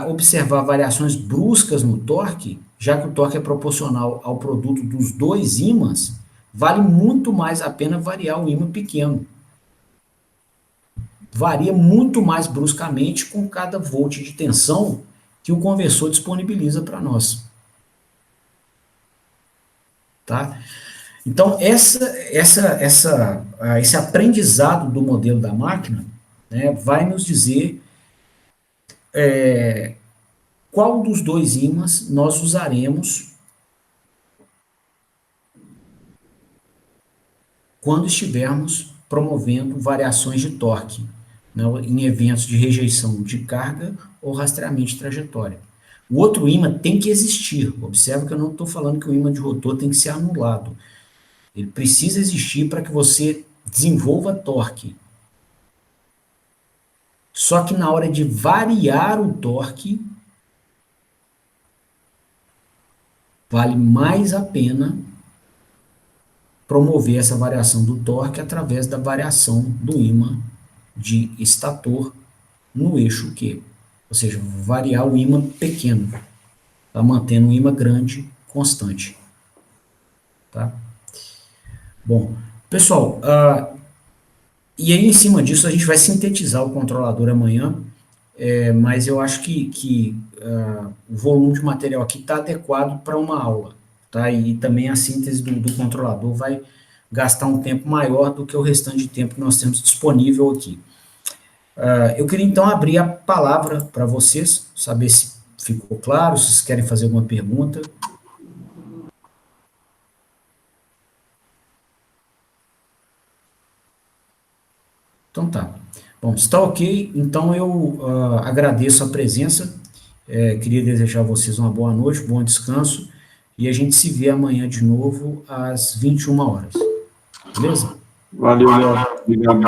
observar variações bruscas no torque, já que o torque é proporcional ao produto dos dois ímãs, vale muito mais a pena variar o ímã pequeno. Varia muito mais bruscamente com cada volt de tensão que o conversor disponibiliza para nós. Tá? Então, esse aprendizado do modelo da máquina, né, vai nos dizer qual dos dois ímãs nós usaremos quando estivermos promovendo variações de torque, né, em eventos de rejeição de carga ou rastreamento de trajetória. O outro ímã tem que existir. Observe que eu não estou falando que o ímã de rotor tem que ser anulado. Ele precisa existir para que você desenvolva torque. Só que na hora de variar o torque, vale mais a pena promover essa variação do torque através da variação do ímã de estator no eixo Q. Ou seja, variar o ímã pequeno, tá? Mantendo o ímã grande constante. Tá? Bom, pessoal, e aí em cima disso a gente vai sintetizar o controlador amanhã, mas eu acho que o volume de material aqui está adequado para uma aula. Tá? E também a síntese do controlador vai gastar um tempo maior do que o restante de tempo que nós temos disponível aqui. Eu queria então abrir a palavra para vocês, saber se ficou claro, se vocês querem fazer alguma pergunta. Então tá. Bom, se está ok, então eu agradeço a presença, queria desejar a vocês uma boa noite, bom descanso, e a gente se vê amanhã de novo às 21 horas. Beleza? Valeu, Léo. Obrigado.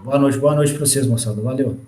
Boa noite para vocês, moçada. Valeu.